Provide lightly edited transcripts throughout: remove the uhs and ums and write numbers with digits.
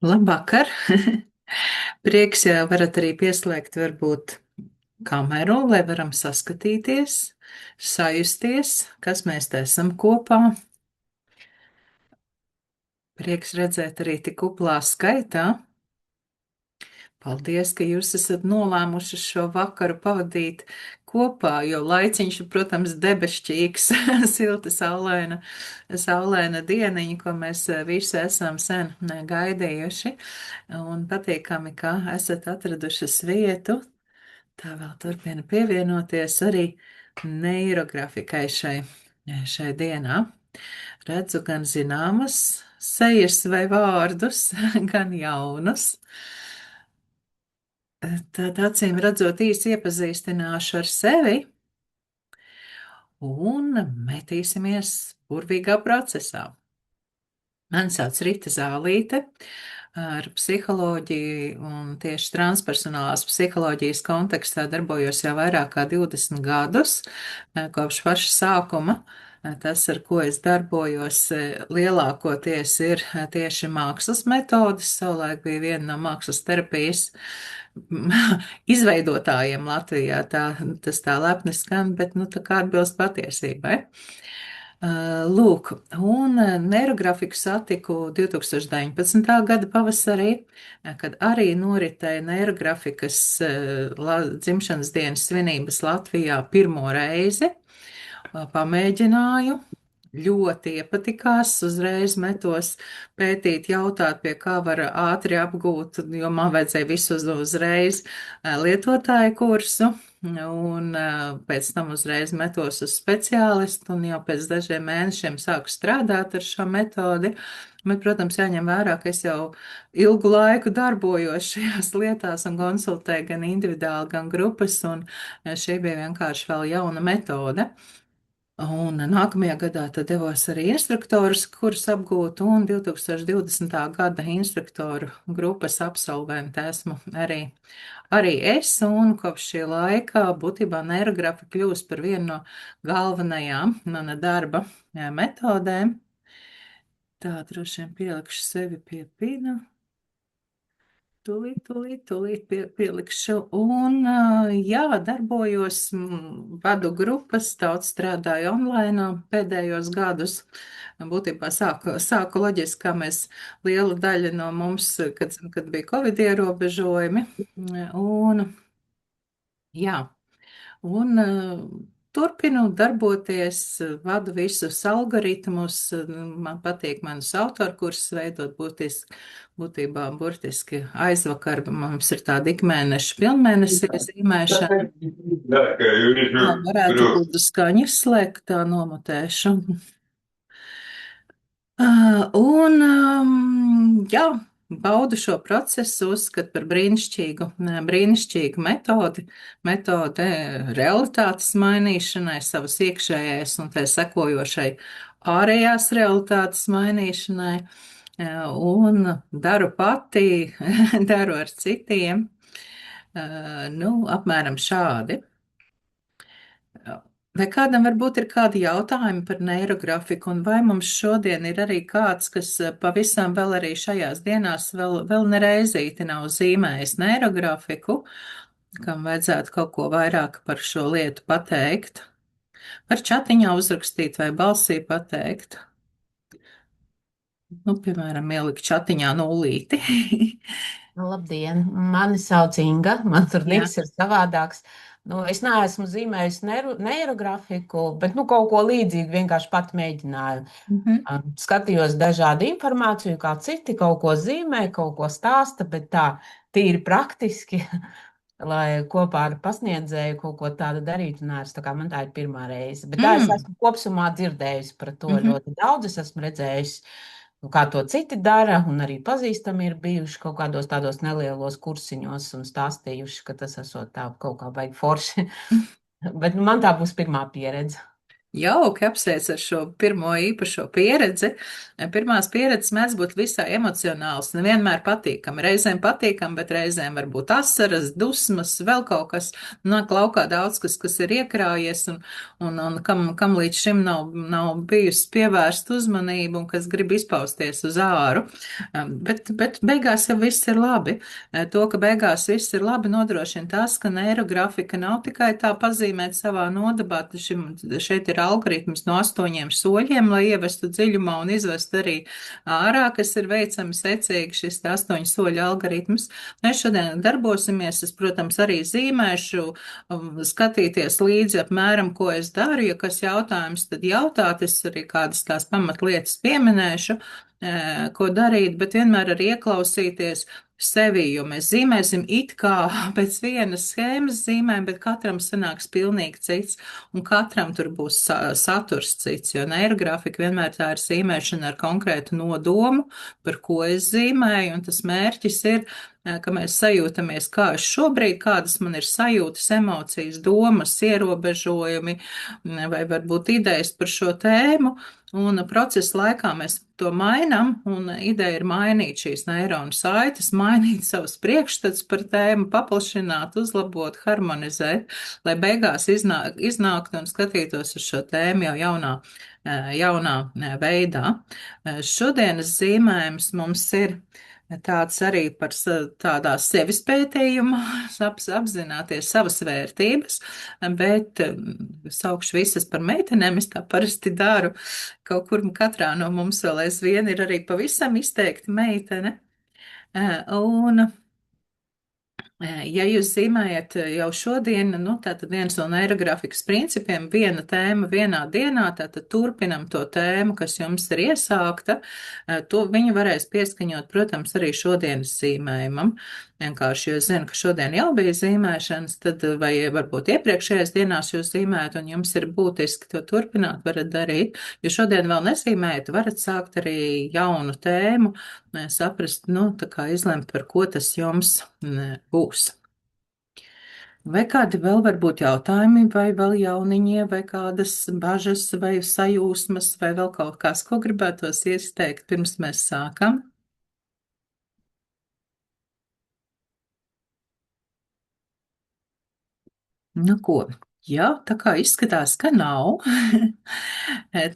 Labvakar! Prieks, ja varat arī pieslēgt varbūt kameru, lai varam saskatīties, sajusties, kas mēs te esam kopā. Prieks redzēt arī tik kuplā skaitā. Paldies, ka jūs esat nolēmuši šo vakaru pavadīt kopā, jo laiciņš ir, protams, debesšķīgs, silta, saulaina dieniņa, ko mēs visi esam sen gaidījuši. Un patīkami, ka esat atradušas vietu. Tā vēl turpina pievienoties arī neirografikai šai dienā. Redzu gan zināmas sejas vai vārdus, gan jaunus. Tad acīm redzot īsi iepazīstināšu ar sevi un metīsimies burvīgā procesā. Mani sauc Rita Zālīte, ar psiholoģiju un tieši transpersonālās psiholoģijas kontekstā darbojos jau vairāk kā 20 gadus, kopš paša sākuma. Tas, ar ko es darbojos, lielākoties ir tieši mākslas metodes. Savulaik bija viena no mākslas terapijas izveidotājiem Latvijā. Tas tā lepni skan, bet nu tā kā atbilst patiesībai. Lūk, un neirografiku satiku 2019. gada pavasarī, kad arī noritēja neirografikas dzimšanas dienas svinības Latvijā pirmo reizi. Pamēģināju, ļoti iepatikās, uzreiz metos pētīt, jautāt, pie kā var ātri apgūt, jo man vajadzēja visu uzreiz lietotāju kursu, un pēc tam uzreiz metos uz speciālistu, un jau pēc dažiem mēnešiem sāku strādāt ar šo metodi. Bet, protams, jāņem vērā, ka es jau ilgu laiku darbojos šajās lietās un konsultēju gan individuāli, gan grupas, un šī bija vienkārši vēl jauna metode. Un nākamajā gadā tad devos arī instruktorus kursu apgūt, un 2020. gada instruktoru grupas absolvente esmu arī es, un kopš šī laika būtībā neirografi kļūst par vienu no galvenajām mana darba metodēm. Tā droši vien pielikšu sevi pie pina. Tūlīt pielikšu. Un, jā, darbojos, vadu grupas, daudz strādāju online pēdējos gadus. Būtībā sāku loģiski, kā mēs liela daļa no mums, kad bija Covid ierobežojumi. Un, jā, un turpinu darboties, vadu visus algoritmus, man patīk manus autorkursus veidot būtībā burtiski aizvakar mums ir tāda ikmēneša, pilnmēneša iezīmēšana. Varētu būt skaņu slēgt, tā nomutēšu. Un, jā, baudu šo procesu, uzskatu par brīnišķīgu metodi realitātes mainīšanai, savas iekšējais un tā sekojošai ārējās realitātes mainīšanai, un daru pati, daru ar citiem, nu, apmēram šādi. Vai kādam varbūt ir kādi jautājumi par neirografiku, un vai mums šodien ir arī kāds, kas pavisam vēl arī šajās dienās vēl nereizīti nav zīmējis neirografiku, kam vajadzētu kaut ko vairāk par šo lietu pateikt? Var čatiņā uzrakstīt vai balsī pateikt? Nu, piemēram, ielikt čatiņā nulīti. Labdien, mani sauc Inga, man tur Jā. niks ir savādāks. Nu, es neesmu zīmējusi neirografiku, bet kaut ko līdzīgu vienkārši pat mēģināju. Skatījos dažādu informāciju, kā citi kaut ko zīmē, kaut ko stāsta, bet tā tīri praktiski, lai kopā ar pasniedzēju kaut ko tādu darītu, nē, tā kā man tā ir pirmā reize. Bet tā es esmu kopsumā dzirdējusi par to ļoti daudz, es esmu redzējusi, kā to citi dara, un arī pazīstami ir bijuši kaut kādos tādos nelielos kursiņos un stāstījuši, ka tas esot tā kaut kā baigi forši. Bet man tā būs pirmā pieredze. Jauki apsveic ar šo pirmo īpašo pieredzi. Pirmās pieredzes mēdz būt visai emocionāls, nevienmēr patīkami. Reizēm patīkami, bet reizēm var būt asaras, dusmas, vēl kaut kas. Nāk laukā daudz kas ir iekrājies un kam līdz šim nav bijusi pievērsta uzmanība un kas grib izpausties uz āru. Bet beigās jau viss ir labi. To, ka beigās viss ir labi, nodrošina tas, ka neirografika nav tikai tā pazīmēt savā nodabā. Šeit ir algoritms no 8 soļiem, lai ievestu dziļumā un izvestu arī ārā, kas ir veicami secīgi šis 8 soļu algoritms. Mēs šodien darbosimies, es, protams, arī zīmēšu, skatīties līdzi apmēram, ko es daru. Ja kas jautājums, tad jautāt, es arī kādas tās pamatlietas pieminēšu, ko darīt, bet vienmēr arī ieklausīties sevi, jo mēs zīmēsim it kā pēc vienas schēmas zīmēm, bet katram sanāks pilnīgi cits, un katram tur būs saturs cits, jo neirografika vienmēr tā ir zīmēšana ar konkrētu nodomu, par ko es zīmēju, un tas mērķis ir, ka mēs sajūtamies, kā es šobrīd, kādas man ir sajūtas, emocijas, domas, ierobežojumi, vai varbūt idejas par šo tēmu, un procesa laikā mēs to mainām, un ideja ir mainīt šīs neironu saites, mainīt savus priekšstats par tēmu, paplašināt, uzlabot, harmonizēt, lai beigās iznāktu un skatītos uz šo tēmu jau jaunā veidā. Šodienas zīmējums mums ir tāds arī par tādā sevis pētījumu, apzināties savas vērtības, bet saukšu visas par meitenēm, es tā parasti daru. Kaut kur katrā no mums vēl aizvien ir arī pavisam izteikti meitene. Un ja jūs zīmējat jau šodien, nu, tātad viens no neirografikas principiem, viena tēma vienā dienā, tātad turpinam to tēmu, kas jums ir iesākta, to viņi varēs pieskaņot, protams, arī šodienas zīmējumam. Vienkārši, jo es zinu, ka šodien jau bija zīmēšanas, tad vai varbūt iepriekšējās dienās jūs zīmējat un jums ir būtiski to turpināt, varat darīt. Jo šodien vēl nezīmējat, varat sākt arī jaunu tēmu, saprast, nu, tā kā izlemt, par ko tas jums būs. Vai kādi vēl var būt jautājumi, vai vēl jauniņie, vai kādas bažas, vai sajūsmas, vai vēl kaut kas, ko gribētos iesteikt, pirms mēs sākam? Nu, ko? Jā, tā kā izskatās, ka nav,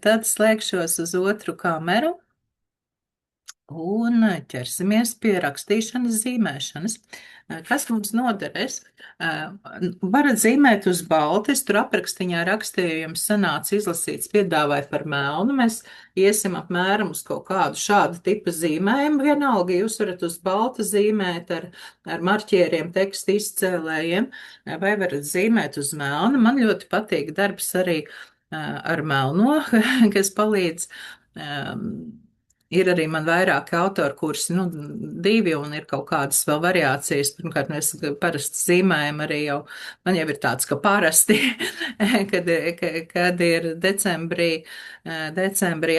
tad slēgšos uz otru kameru. Un ķersimies pie rakstīšanas, zīmēšanas. Kas mums noderēs? Varat zīmēt uz balti, es tur aprakstiņā rakstīju, jums sanāca izlasīts, piedāvāja par melnu. Mēs iesim apmēram uz kaut kādu šādu tipu zīmējumu. Vienalga jūs varat uz balta zīmēt ar marķieriem, tekstu izcēlējiem, vai varat zīmēt uz melnu. Man ļoti patīk darbs arī ar melno, kas palīdz. Ir arī man vairāki autoru kursi, nu, 2, un ir kaut kādas vēl variācijas. Pirmkārt, mēs parasti zīmējam arī jau, man jau ir tāds, ka parasti, kad ir decembrī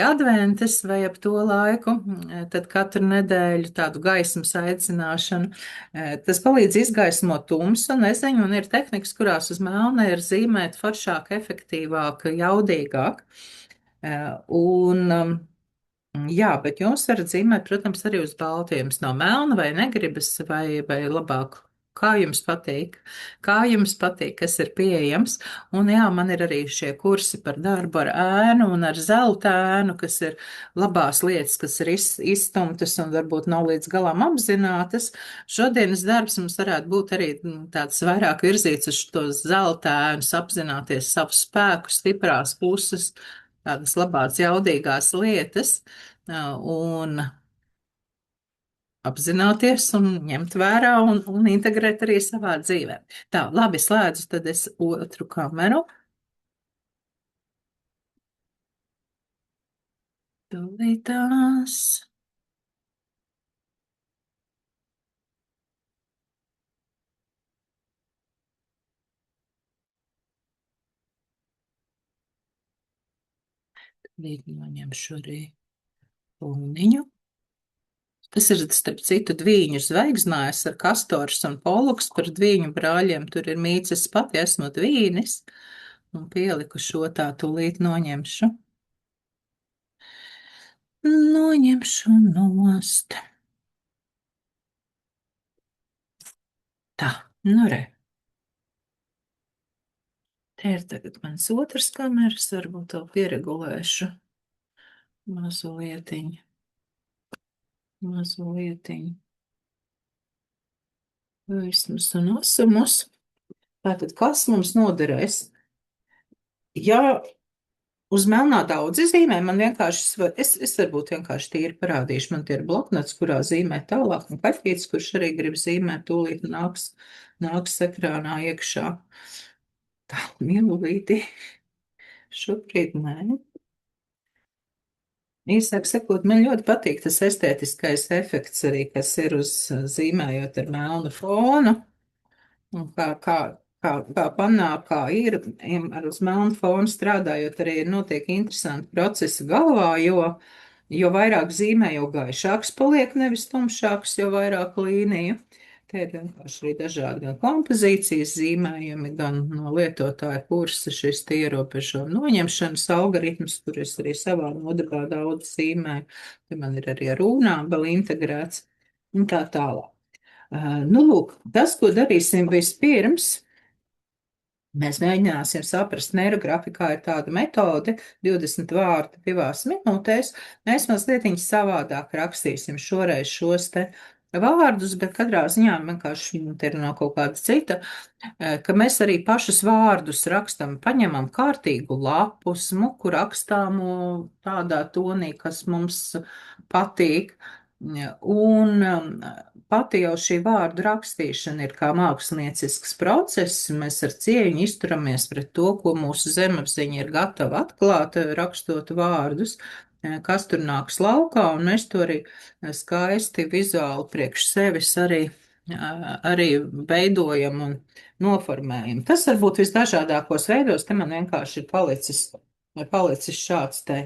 adventes vai ap to laiku, tad katru nedēļu tādu gaismas aicināšanu. Tas palīdz izgaismot tumsu, neziņu, un ir tehnikas, kurās uz melna ir zīmēt foršāk, efektīvāk, jaudīgāk. Jā, bet jūs varat zīmēt, protams, arī uz balta. Jums no melna vai negribas, vai labāk, kā jums patīk, kas ir pieejams. Un jā, man ir arī šie kursi par darbu ar ēnu un ar zelta ēnu, kas ir labās lietas, kas ir izstumtas un varbūt nav līdz galam apzinātas. Šodienas darbs mums varētu būt arī tāds vairāk virzīts uz to zelta ēnu, apzināties savu spēku, stiprās puses, tādas labās, jaudīgās lietas, un apzināties un ņemt vērā un integrēt arī savā dzīvē. Tā, labi, slēdzu tad es otru kameru. Tūlītās. Noņemšu arī pūniņu. Tas ir, starp citu, Dvīņu zvaigznājs ar Kastors un Poluks par Dvīņu brāļiem. Tur ir mīts, es pati esmu Dvīnis. Un pieliku šo tā tūlīt noņemšu. Noņemšu nost. Tā, nu re. Te ir tagad mans otrs kameras, varbūt vēl pieregulēšu mazlietiņu. Vismas un asumus. Tātad, kas mums noderēs? Ja uz melnā daudz zīmē, man vienkārši, es varbūt vienkārši tīri parādīšu, man tie ir bloknots, kurā zīmē tālāk, un kaķītis, kurš arī grib zīmēt, tūlīt nāks ekrānā iekšā. Tā, mīlulīti. Šobrīd nē. Īsāk sakot, man ļoti patīk tas estētiskais efekts arī, kas ir uz zīmējot ar melnu fonu. Un kā panāk, kā ir ar uz melnu fonu strādājot, arī notiek interesanti procesi galvā, jo vairāk zīmē, jo gaišāks paliek, nevis tumšāks, jo vairāk līniju. Te ir vienkārši arī dažādi gan kompozīcijas zīmējumi, gan no lietotāja kursa šis ierobežo noņemšanas algoritms, kur es arī savā nodarbā daudz zīmēju. Te man ir arī ar rūnām vēl integrēts un tā tālāk. Nu, lūk, tas, ko darīsim vispirms, mēs mēģināsim saprast, neirografikā ir tāda metode, 20 vārdi 2 minūtēs. Mēs mazliet savādāk rakstīsim šoreiz šos te vārdus, bet katrā ziņā vienkārši te ir no kaut kāda cita, ka mēs arī pašus vārdus rakstam, paņemam kārtīgu lapu, smuku rakstāmu tādā tonī, kas mums patīk. Un pati jau šī vārdu rakstīšana ir kā māksliniecisks process. Mēs ar cieņu izturamies pret to, ko mūsu zemapziņa ir gatava atklāt, rakstot vārdus, kas tur nāks laukā, un mēs to arī skaisti vizuāli priekš sevis arī veidojam un noformējam. Tas var būt visdažādākos veidos, te man vienkārši ir palicis šāds te.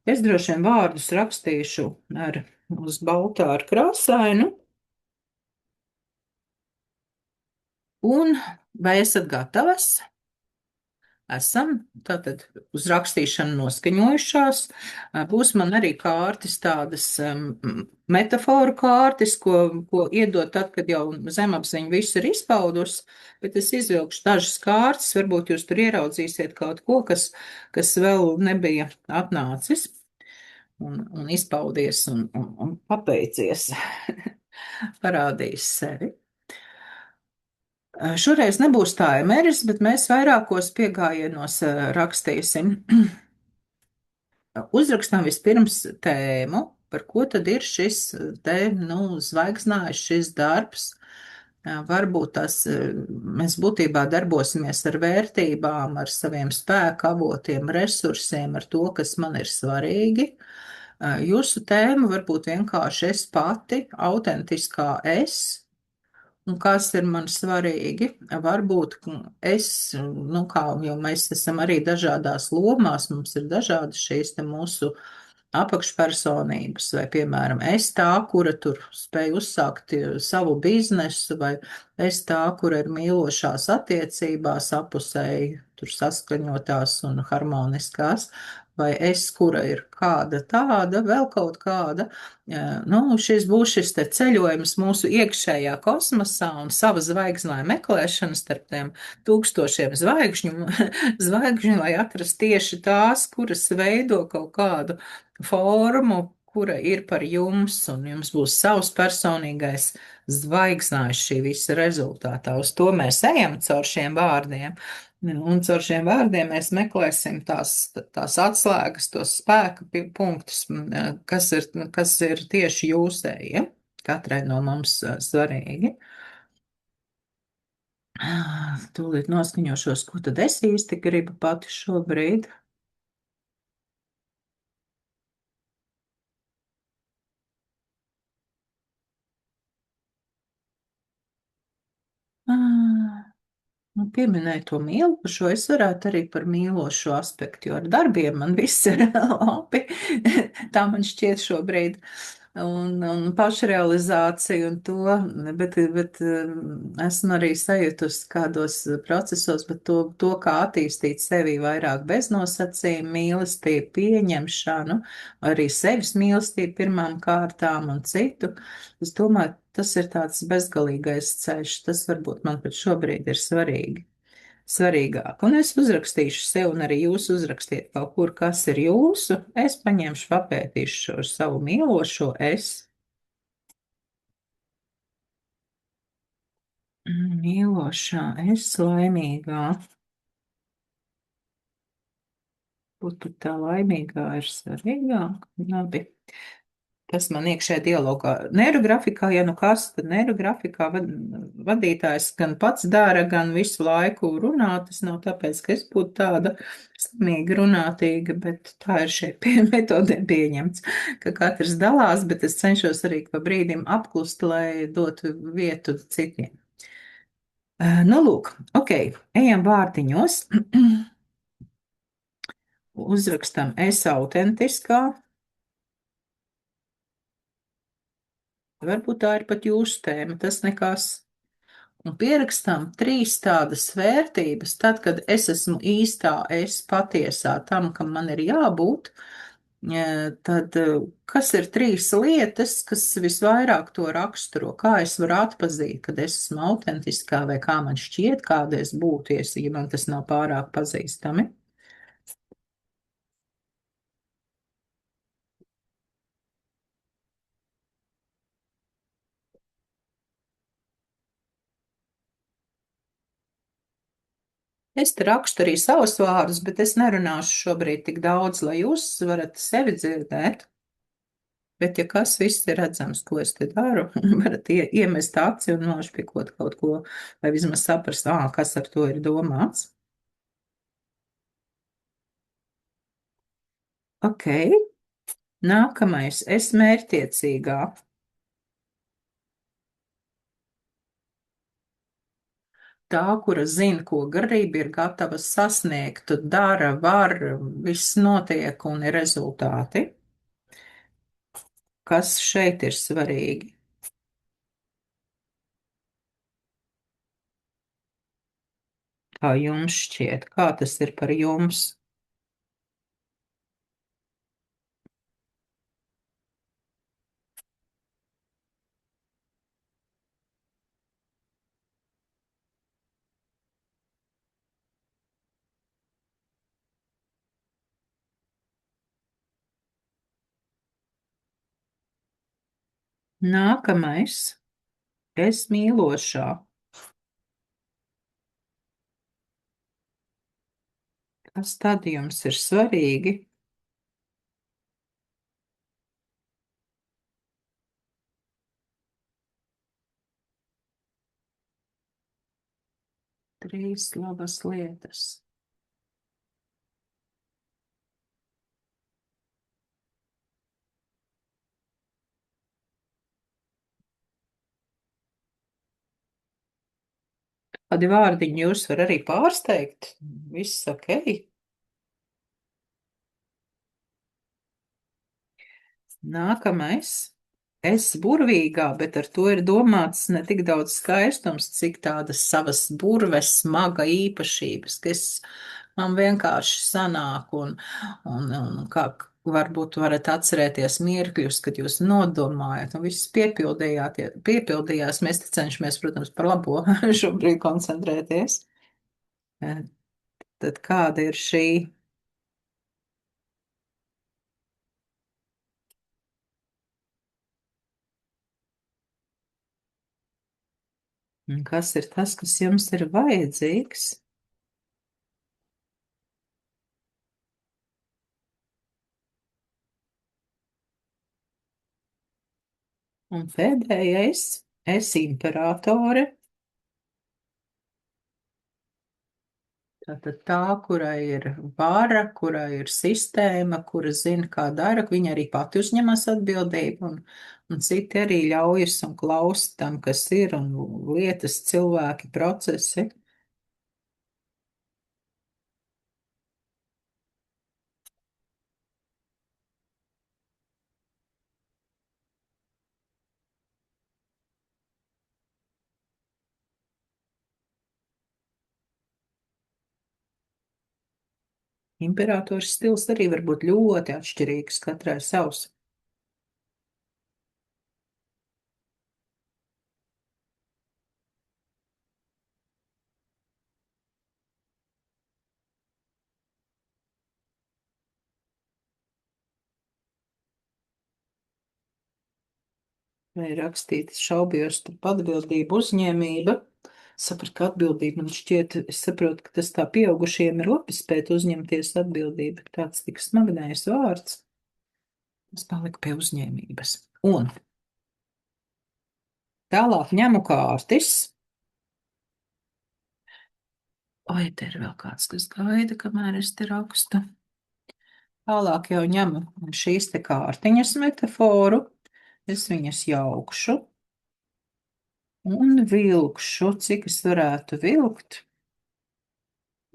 Es droši vien vārdus rakstīšu uz baltā ar krāsainu. Un vai esat gatavas? Esam, tātad uz rakstīšanu noskaņojušās. Būs man arī kārtis, tādas metaforu kārtis, ko iedot tad, kad jau zemapziņa visu ir izpaudusi, bet es izvilkšu dažas kārtas, varbūt jūs tur ieraudzīsiet kaut ko, kas vēl nebija atnācis un izpaudies un pateicies, parādījis sevi. Šoreiz nebūs taimeris, bet mēs vairākos piegājienos rakstīsim. Uzrakstam vispirms tēmu, par ko tad ir šis te, zvaigznājs, šis darbs. Varbūt mēs būtībā darbosimies ar vērtībām, ar saviem spēka avotiem, resursiem, ar to, kas man ir svarīgi. Jūsu tēma varbūt vienkārši es pati, autentiskā es. Un kas ir man svarīgi? Varbūt es, jo mēs esam arī dažādās lomās, mums ir dažādas šīs te mūsu apakšpersonības, vai, piemēram, es tā, kura tur spēj uzsākt savu biznesu, vai es tā, kura ir mīlošās attiecībās, apusēji tur saskaņotās un harmoniskās, vai es, kura ir kāda tāda, vēl kaut kāda. Šis būs šis te ceļojums mūsu iekšējā kosmosā un sava zvaigznāja meklēšana starp tiem tūkstošiem zvaigžņu, lai atrastu tieši tās, kuras veido kaut kādu formu, kura ir par jums, un jums būs savs personīgais zvaigznājs šī visa rezultātā. Uz to mēs ejam caur šiem vārdiem. Un caur šiem vārdiem mēs meklēsim tās atslēgas, tos spēka punktus, kas ir tieši jūsēji, katrai no mums svarīgi. Tūlīt noskaņošos, ko tad es īsti gribu pati šobrīd. Pieminēju to mīlošo, es varētu arī par mīlošo aspektu, jo ar darbiem man viss ir labi, tā man šķiet šobrīd. un pašrealizāciju un to, bet esmu arī sajutusi kādos procesos, bet to kā attīstīt sevi vairāk beznosacījumu, mīlestību, pieņemšanu, arī sevis mīlestību pirmām kārtām un citu. Es domāju, tas ir tāds bezgalīgais ceļš, tas varbūt man pat šobrīd ir svarīgāk. Un es uzrakstīšu sev, un arī jūs uzrakstiet kaut kur, kas ir jūsu. Es paņemšu, papētīšu šo savu mīlošo es. Mīlošā, es laimīgā. Būtu tā laimīgā ir svarīgāk. Labi. Tas man iekšē dialogā. Neirografikā, ja nu kas, tad neirografikā vadītājs gan pats dara, gan visu laiku runā. Tas nav tāpēc, ka es būtu tāda slimīga runātīga, bet tā ir šeit pie metodēm pieņemts, ka katrs dalās, bet es cenšos arī pa brīdim apklust, lai dotu vietu citiem. Nu, lūk, ok, ejam vārtiņos. Uzrakstam es autentiskā. Varbūt tā ir pat jūsu tēma, tas nekas. Un pierakstām 3 tādas vērtības, tad, kad es esmu īstā, es patiesā tam, kam man ir jābūt, tad kas ir 3 lietas, kas visvairāk to raksturo? Kā es varu atpazīt, kad es esmu autentiskā vai kā man šķiet, kāda es būtu, ja man tas nav pārāk pazīstami? Es te rakstu arī savus vārdus, bet es nerunāšu šobrīd tik daudz, lai jūs varat sevi dzirdēt. Bet, ja kas viss ir redzams, ko es te daru, varat iemest aci un nošpikot kaut ko, vai vismaz saprast, kas ar to ir domāts. Ok, nākamais, es mērķtiecīgā. Tā, kura zina, ko grib, ir gatava sasniegt, dara, var, viss notiek un ir rezultāti. Kas šeit ir svarīgi? Kā jums šķiet, kā tas ir par jums? Nākamais, es mīlošā. Kas tad jums ir svarīgi? Trīs labas lietas. Kādi vārdiņi jūs var arī pārsteigt? Viss ok. Nākamais. Es burvīgā, bet ar to ir domāts ne tik daudz skaistums, cik tādas savas burves, smaga īpašības, kas man vienkārši sanāk un kā varbūt varat atcerēties mirkļus, kad jūs nodomājat un viss piepildījās. Mēs te cenšamies, protams, par labo šobrīd koncentrēties. Tad kāda ir šī? Un kas ir tas, kas jums ir vajadzīgs? Un pēdējais, es imperatore. Tātad tā, kurai ir vara, kurai ir sistēma, kura zina, kā dara, viņa arī pati uzņemas atbildību, un citi arī ļaujas un klausa tam, kas ir, un lietas, cilvēki, procesi. Imperators stils arī var būt ļoti atšķirīgs, katrai savs. Vai rakstīt šaubījos starp atbildību uzņēmība? Sapratu, ka atbildība man šķiet, es saprotu, ka tas tā pieaugušiem ir labi spēt uzņemties atbildību. Tāds tik smagnējs vārds. Es paliku pie uzņēmības. Un tālāk ņemu kārtis. Vai te ir vēl kāds, kas gaida, kamēr es te rakstu? Tālāk jau ņemu šīs te kārtiņas metaforu. Es viņas jaukšu un vilkšu, cik es varētu vilkt.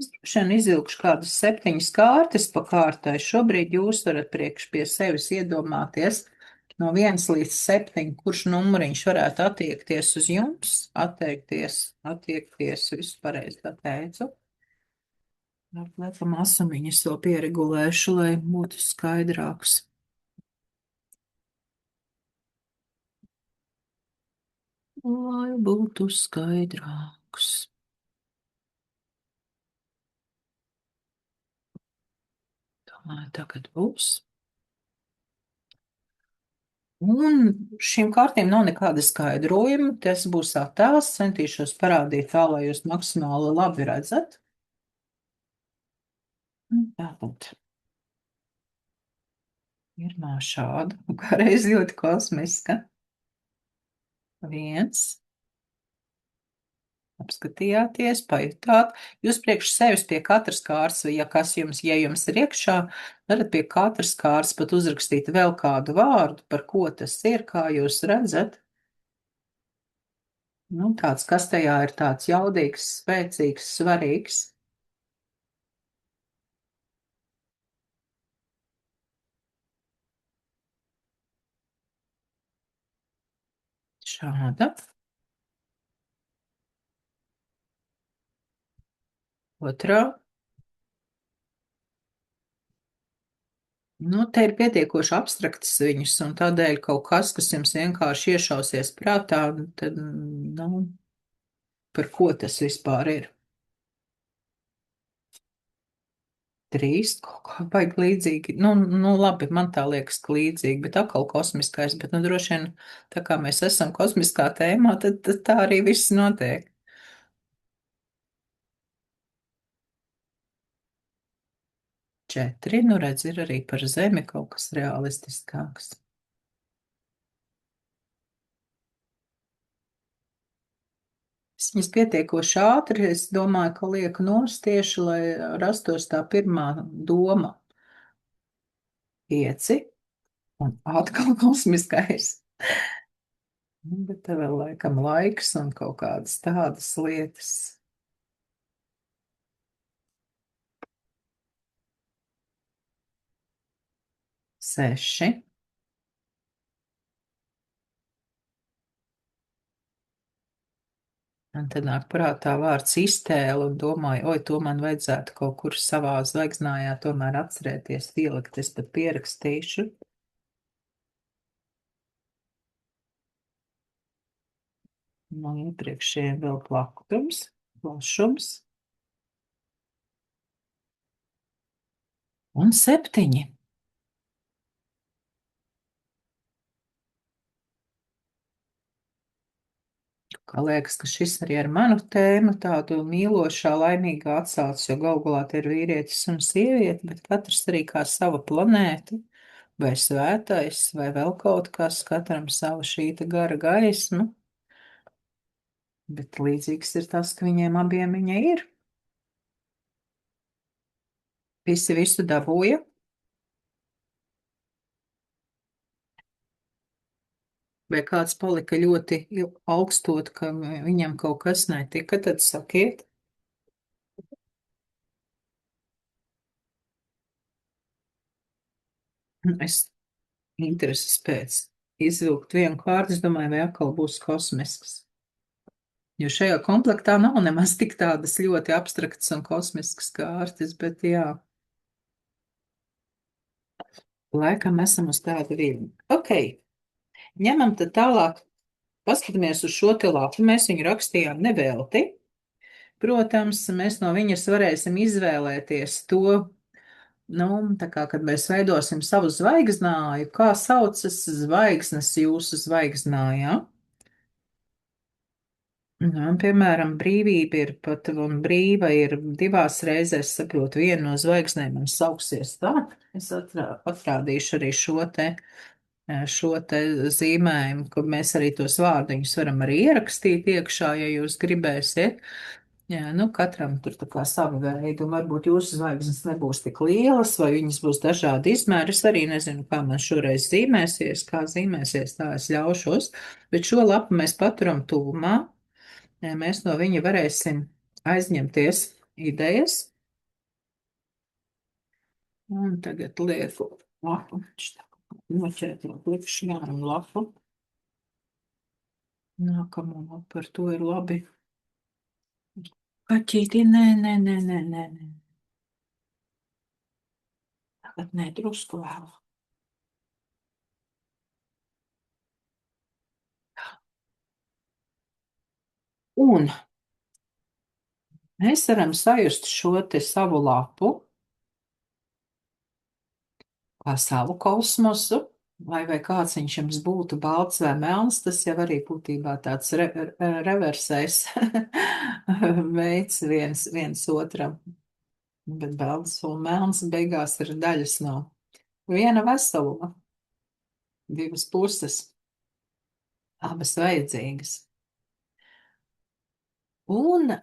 Es šodien izvilkšu kādas 7 kārtas pa kārtai. Šobrīd jūs varat priekš pie sevis iedomāties no 1 līdz 7, kurš numuriņš varētu attiekties uz jums, attiekties, visu pareizi tā teicu. Laikam asumiņas vēl pieregulēšu, lai būtu skaidrāks. Lai būtu skaidrāks. Domāju, tagad būs. Un šīm kārtīm nav nekāda skaidrojuma. Tas būs attēls. Centīšos parādīt tā, lai jūs maksimāli labi redzat. Tātad. Pirmā šāda, kā reiz ļoti kosmiska. 1. Apskatījāties, pajutāt. Jūs priekš sevis pie katras kārtas, vai ja jums ir iekšā, varat pie katras kārtas pat uzrakstīt vēl kādu vārdu, par ko tas ir, kā jūs redzat. Nu, tāds, kas tajā ir tāds jaudīgs, spēcīgs, svarīgs. Šāda. Otrā. Nu, te ir pietiekoši abstrakts viņas, un tādēļ kaut kas, kas jums vienkārši iešausies prātā, tad, nu, par ko tas vispār ir? 3, kaut kā baigi līdzīgi. Nu, labi, man tā liekas līdzīgi, bet atkal kosmiskais, bet, nu, droši vien, tā kā mēs esam kosmiskā tēmā, tad tā arī viss notiek. 4, nu, redz, ir arī par Zemi kaut kas realistiskāks. Es viņas pietiekoši ātri, es domāju, ka lieku nost tieši, lai rastos tā pirmā doma. 5, un atkal kosmiskais. Nu, bet te vēl laikam laiks un kaut kādas tādas lietas. 6. Un tad nāk prātā vārds iztēle un domāju, oi, to man vajadzētu kaut kur savā zvaigznājā tomēr atcerēties, ielikt, es pat pierakstīšu. No iepriekšējiem vēl plakums, plašums. Un 7. Kā liekas, ka šis arī ar manu tēmu tādu mīlošā, laimīgā atsauc, jo galu galā te ir vīrietis un sieviete, bet katrs arī kā sava planēta, vai svētais, vai vēl kaut kas, katram sava šīta gara gaisma. Bet līdzīgs ir tas, ka viņiem abiem viņa ir. Visi visu dabūja. Vai kāds palika ļoti augstot, ka viņam kaut kas netika, tad sakiet. Es intereses pēc izvilkt vienu kārtu, es domāju, vai atkal būs kosmisks. Jo šajā komplektā nav nemaz tik tādas ļoti abstraktas un kosmiskas kārtas, bet jā. Laikam esam uz tādu viļņu. Ok, ņemam tad tālāk, paskatāmies uz šo te lapu. Mēs viņu rakstījām nevelti. Protams, mēs no viņas varēsim izvēlēties to, nu, tā kā, kad mēs veidosim savu zvaigznāju, kā saucas zvaigznes jūsu zvaigznājā. Nu, piemēram, brīvība ir pat, un brīva ir divās reizēs, saprotu, viena no zvaigznēm man sauksies tā. Es atrādīšu arī šo te zīmējumu, kur mēs arī tos vārdiņus varam arī ierakstīt iekšā, ja jūs gribēsiet. Jā, nu, katram tur tā kā savi veidi, un varbūt jūsu zvaigznes nebūs tik lielas, vai viņas būs dažādi izmēri. Es arī nezinu, kā man šoreiz zīmēsies, kā zīmēsies, tā es ļaušos, bet šo lapu mēs paturam tuvumā. Mēs no viņa varēsim aizņemties idejas. Un tagad lieku lapu, noķert lapu, likšu jaunu lapu. Nākamo lapu ar to ir labi. Kaķīti, nē. Tagad nē, drusku vēl. Un mēs varam sajust šo te savu lapu kā savu kosmosu, vai kāds viņš jums būtu balts vai melns, tas jau arī būtībā tāds reversais veids viens otram. Bet balts un melns beigās ir daļas no viena veseluma, divas puses, abas vajadzīgas. Un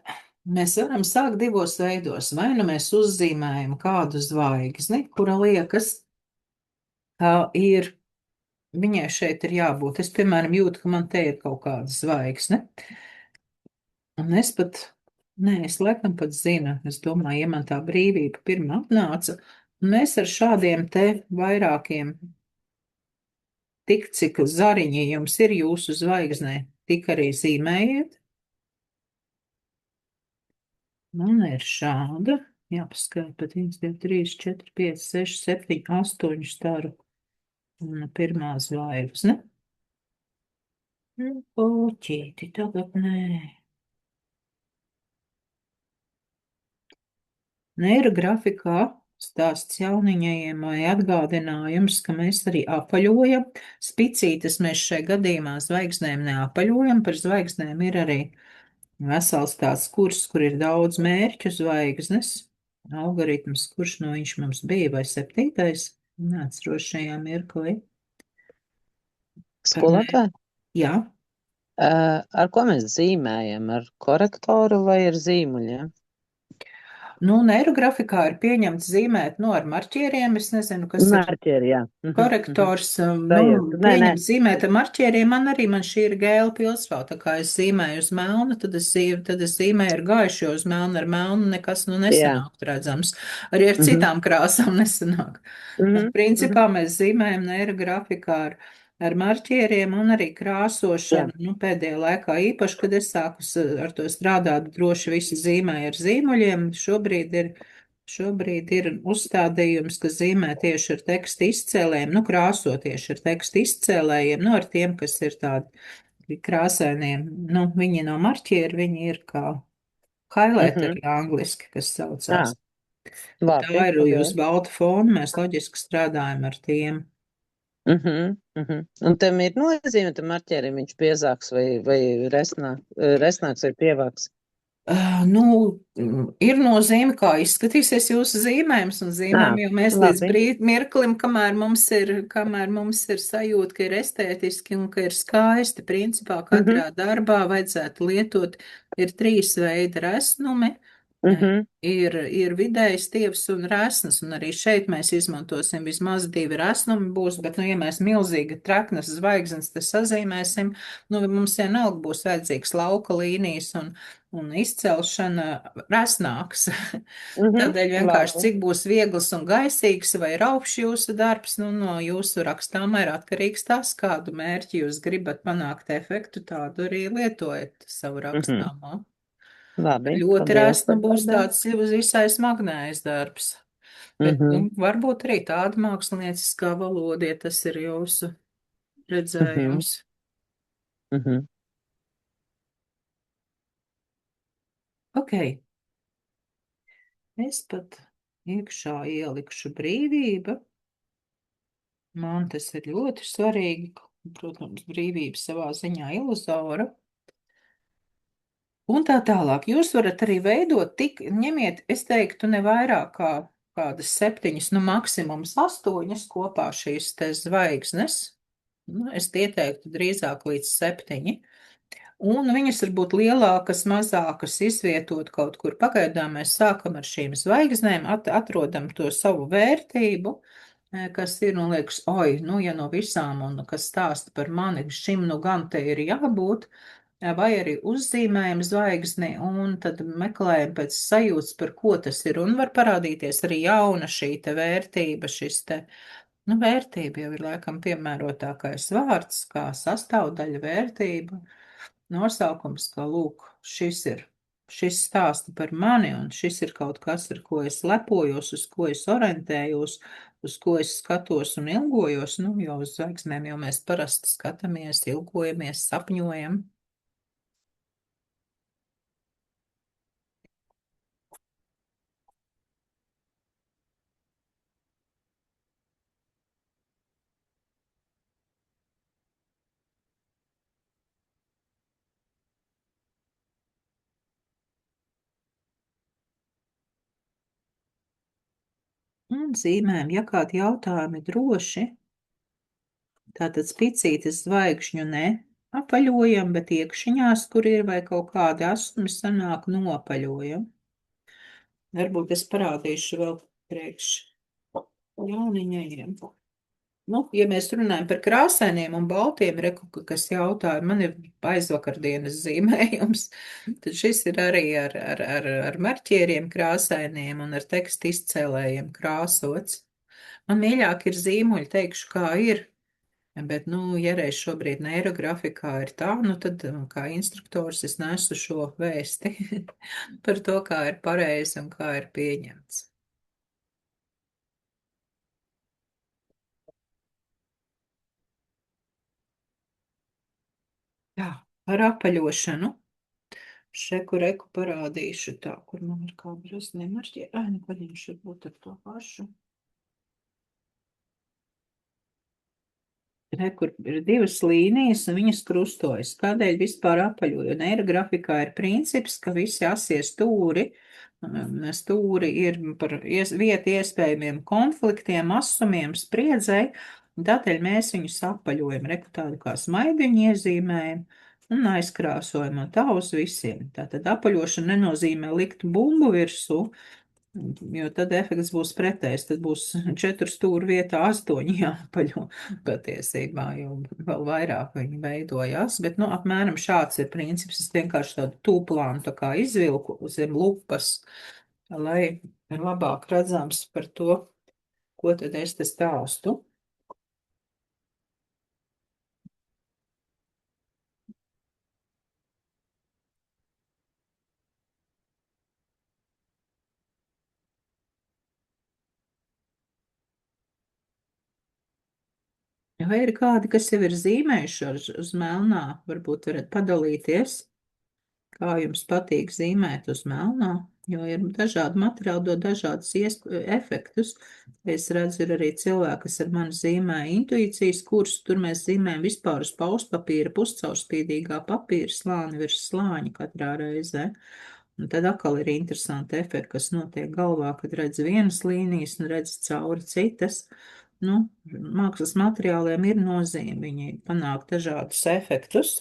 mēs varam sākt divos veidos. Vai nu mēs uzzīmējam kādu zvaigzni, kura liekas, ka ir, viņai šeit ir jābūt. Es, piemēram, jūtu, ka man te ir kaut kāda zvaigzne. Un es pat, nē, es laikam pat zinu, es domāju, ja man tā brīvība pirmā atnāca, un mēs ar šādiem te vairākiem, tik cik zariņi jums ir jūsu zvaigznē, tik arī zīmējiet. Man ir šāda, jāpaskaita pat 1, 2, 3, 4, 5, 6, 7, 8 staru un pirmā zvaigzne. Puķīti, tagad nē. Neirografikā stāsts jauniņajiem vai atgādinājums, ka mēs arī apaļojam. Spicītes mēs šai gadījumā zvaigznēm neapaļojam, par zvaigznēm ir arī vesels tāds kurs, kur ir daudz mērķu zvaigznes, algoritms, kurš no viņš mums bija, vai 7. Neatceros šajā mirklī. Skolotāji? Jā. Ar ko mēs zīmējam? Ar korektoru vai ar zīmuļiem? Nu, neirografikā ir pieņemts zīmēt, ar marķieriem. Es nezinu, kas Marķieri, jā. Korektors, pieņemt zīmēt ar marķieriem. Man šī ir gēla pilsvā, tā kā es zīmēju uz melnu, tad es zīmēju ar gaišu, jo uz melnu ar melnu nekas, nesanāk redzams. Arī ar citām krāsām nesanāk. Un principā mēs zīmējam neirografikā ar marķieriem un arī krāsošanu. Pēdējā laikā īpaši, kad es sāku ar to strādāt, droši visi zīmēja ar zīmuļiem. Šobrīd ir uzstādījums, ka zīmē tieši ar tekstu izcēlējiem, krāso tieši ar tekstu izcēlējiem, ar tiem, kas ir tādi krāsainiem. Viņi nav marķieri, viņi ir kā highlighteri angliski, kas saucās. Tā ir uz balta fona, mēs loģiski strādājam ar tiem. Un tam ir nozīme, tam marķierim viņš biezāks vai resnāks vai pievāks? Ir nozīme, kā izskatīsies jūsu zīmējums, un zīmējam jau mēs līdz mirklim, kamēr mums ir sajūta, ka ir estētiski un ka ir skaisti. Principā katrā darbā vajadzētu lietot, ir 3 veidi resnumi. Ir vidēji stievs un resnas, un arī šeit mēs izmantosim vismaz 2 resnumi būs, bet, ja mēs milzīgi traknas zvaigznes te sazīmēsim, mums vienalga būs vajadzīgs lauka līnijas un izcelšana resnāks. Tādēļ vienkārši cik būs viegls un gaisīgs vai raupšs jūsu darbs, no jūsu rakstām ir atkarīgs tas, kādu mērķi jūs gribat panākt efektu, tādu arī lietojat savu rakstāmā. Labi, ļoti resna būs tāds visai smagnējs darbs. Bet, Mhm, varbūt arī tāda mākslinieckā valoda, ja tas ir jūsu mhm, redzējums. mhm. Ok, es pat iekšā ielikšu brīvība. Man tas ir ļoti svarīgi. Protams, brīvība savā ziņā iluzora. Un tā tālāk. Jūs varat arī veidot ņemiet, es teiktu, ne vairāk kā kādas 7, nu maksimums 8 kopā šīs te zvaigznes. Nu, es ieteiktu drīzāk līdz 7. Un viņas var būt lielākas, mazākas, izvietot kaut kur. Pagaidām mēs sākam ar šīm zvaigznēm, atrodam to savu vērtību, kas ir, nu, liekas, oi, nu, ja no visām, un kas stāsta par mani, šim nu gan te ir jābūt, vai arī uzzīmējam zvaigzni, un tad meklējam pēc sajūtas, par ko tas ir, un var parādīties arī jauna šī te vērtība, šis te, nu, vērtība jau ir laikam piemērotākais vārds, kā sastāvdaļa vērtība. Nosaukums, ka, lūk, šis stāsta par mani, un šis ir kaut kas, ar ko es lepojos, uz ko es orientējos, uz ko es skatos un ilgojos, nu, jo uz zvaigznēm jau mēs parasti skatāmies, ilgojamies, sapņojam. Un zīmēm, ja kādi jautājumi droši, tātad spicītes zvaigžņu ne apaļojam, bet iekšiņās, kur ir vai kaut kādi asumi sanāk nopaļojam. Varbūt es parādīšu vēl priekš jauniņajiem. Nu, ja mēs runājam par krāsainiem un baltiem, kas jautāja, man ir aizvakardienas zīmējums, tad šis ir arī ar marķieriem krāsainiem un ar tekstu izcēlējiem krāsots. Man mīļāk ir zīmuļi, teikšu, kā ir, bet, nu, ja reiz šobrīd neirografikā ir tā, nu, tad kā instruktors es nesu šo vēsti par to, kā ir pareizi un kā ir pieņemts. Jā, par apaļošanu. Šeku reku parādīšu tā, kur man ir kā brasnē marķie. Ai, nu, paņemšu varbūt ar to pašu. Re, kur ir 2 līnijas un viņas krustojas. Kādēļ vispār apaļoju? Neirografikā ir princips, ka visi asie stūri ir par vietu iespējamiem konfliktiem, asumiem, spriedzei, un tādēļ mēs viņus apaļojam, reku tādu kā smaidiņu iezīmējam un aizkrāsojam, un tā uz visiem. Tātad apaļošana nenozīmē likt bumbu virsū, jo tad efekts būs pretējs, tad būs 4 stūru vietā 8 jāpaļo patiesībā, jo vēl vairāk viņi veidojās, bet, nu, apmēram šāds ir princips, es vienkārši tādu tūplānu tā kā izvilku zem lupas, lai ir labāk redzams par to, ko tad es te stāstu. Vai ir kādi, kas jau ir zīmējuši uz melnā, varbūt varat padalīties? Kā jums patīk zīmēt uz melnā, jo ir dažādi materiāli, dod dažādus efektus. Es redzu, ir arī cilvēki, kas ar mani zīmē intuīcijas kursu, tur mēs zīmējam vispār uz pauspapīra, puscaurspīdīgā papīra slāni virs slāņa katrā reizē. Un tad atkal ir interesanti efekti, kas notiek galvā, kad redz vienas līnijas un redz cauri citas. Nu, mākslas materiāliem ir nozīme, viņi panāk dažādus efektus.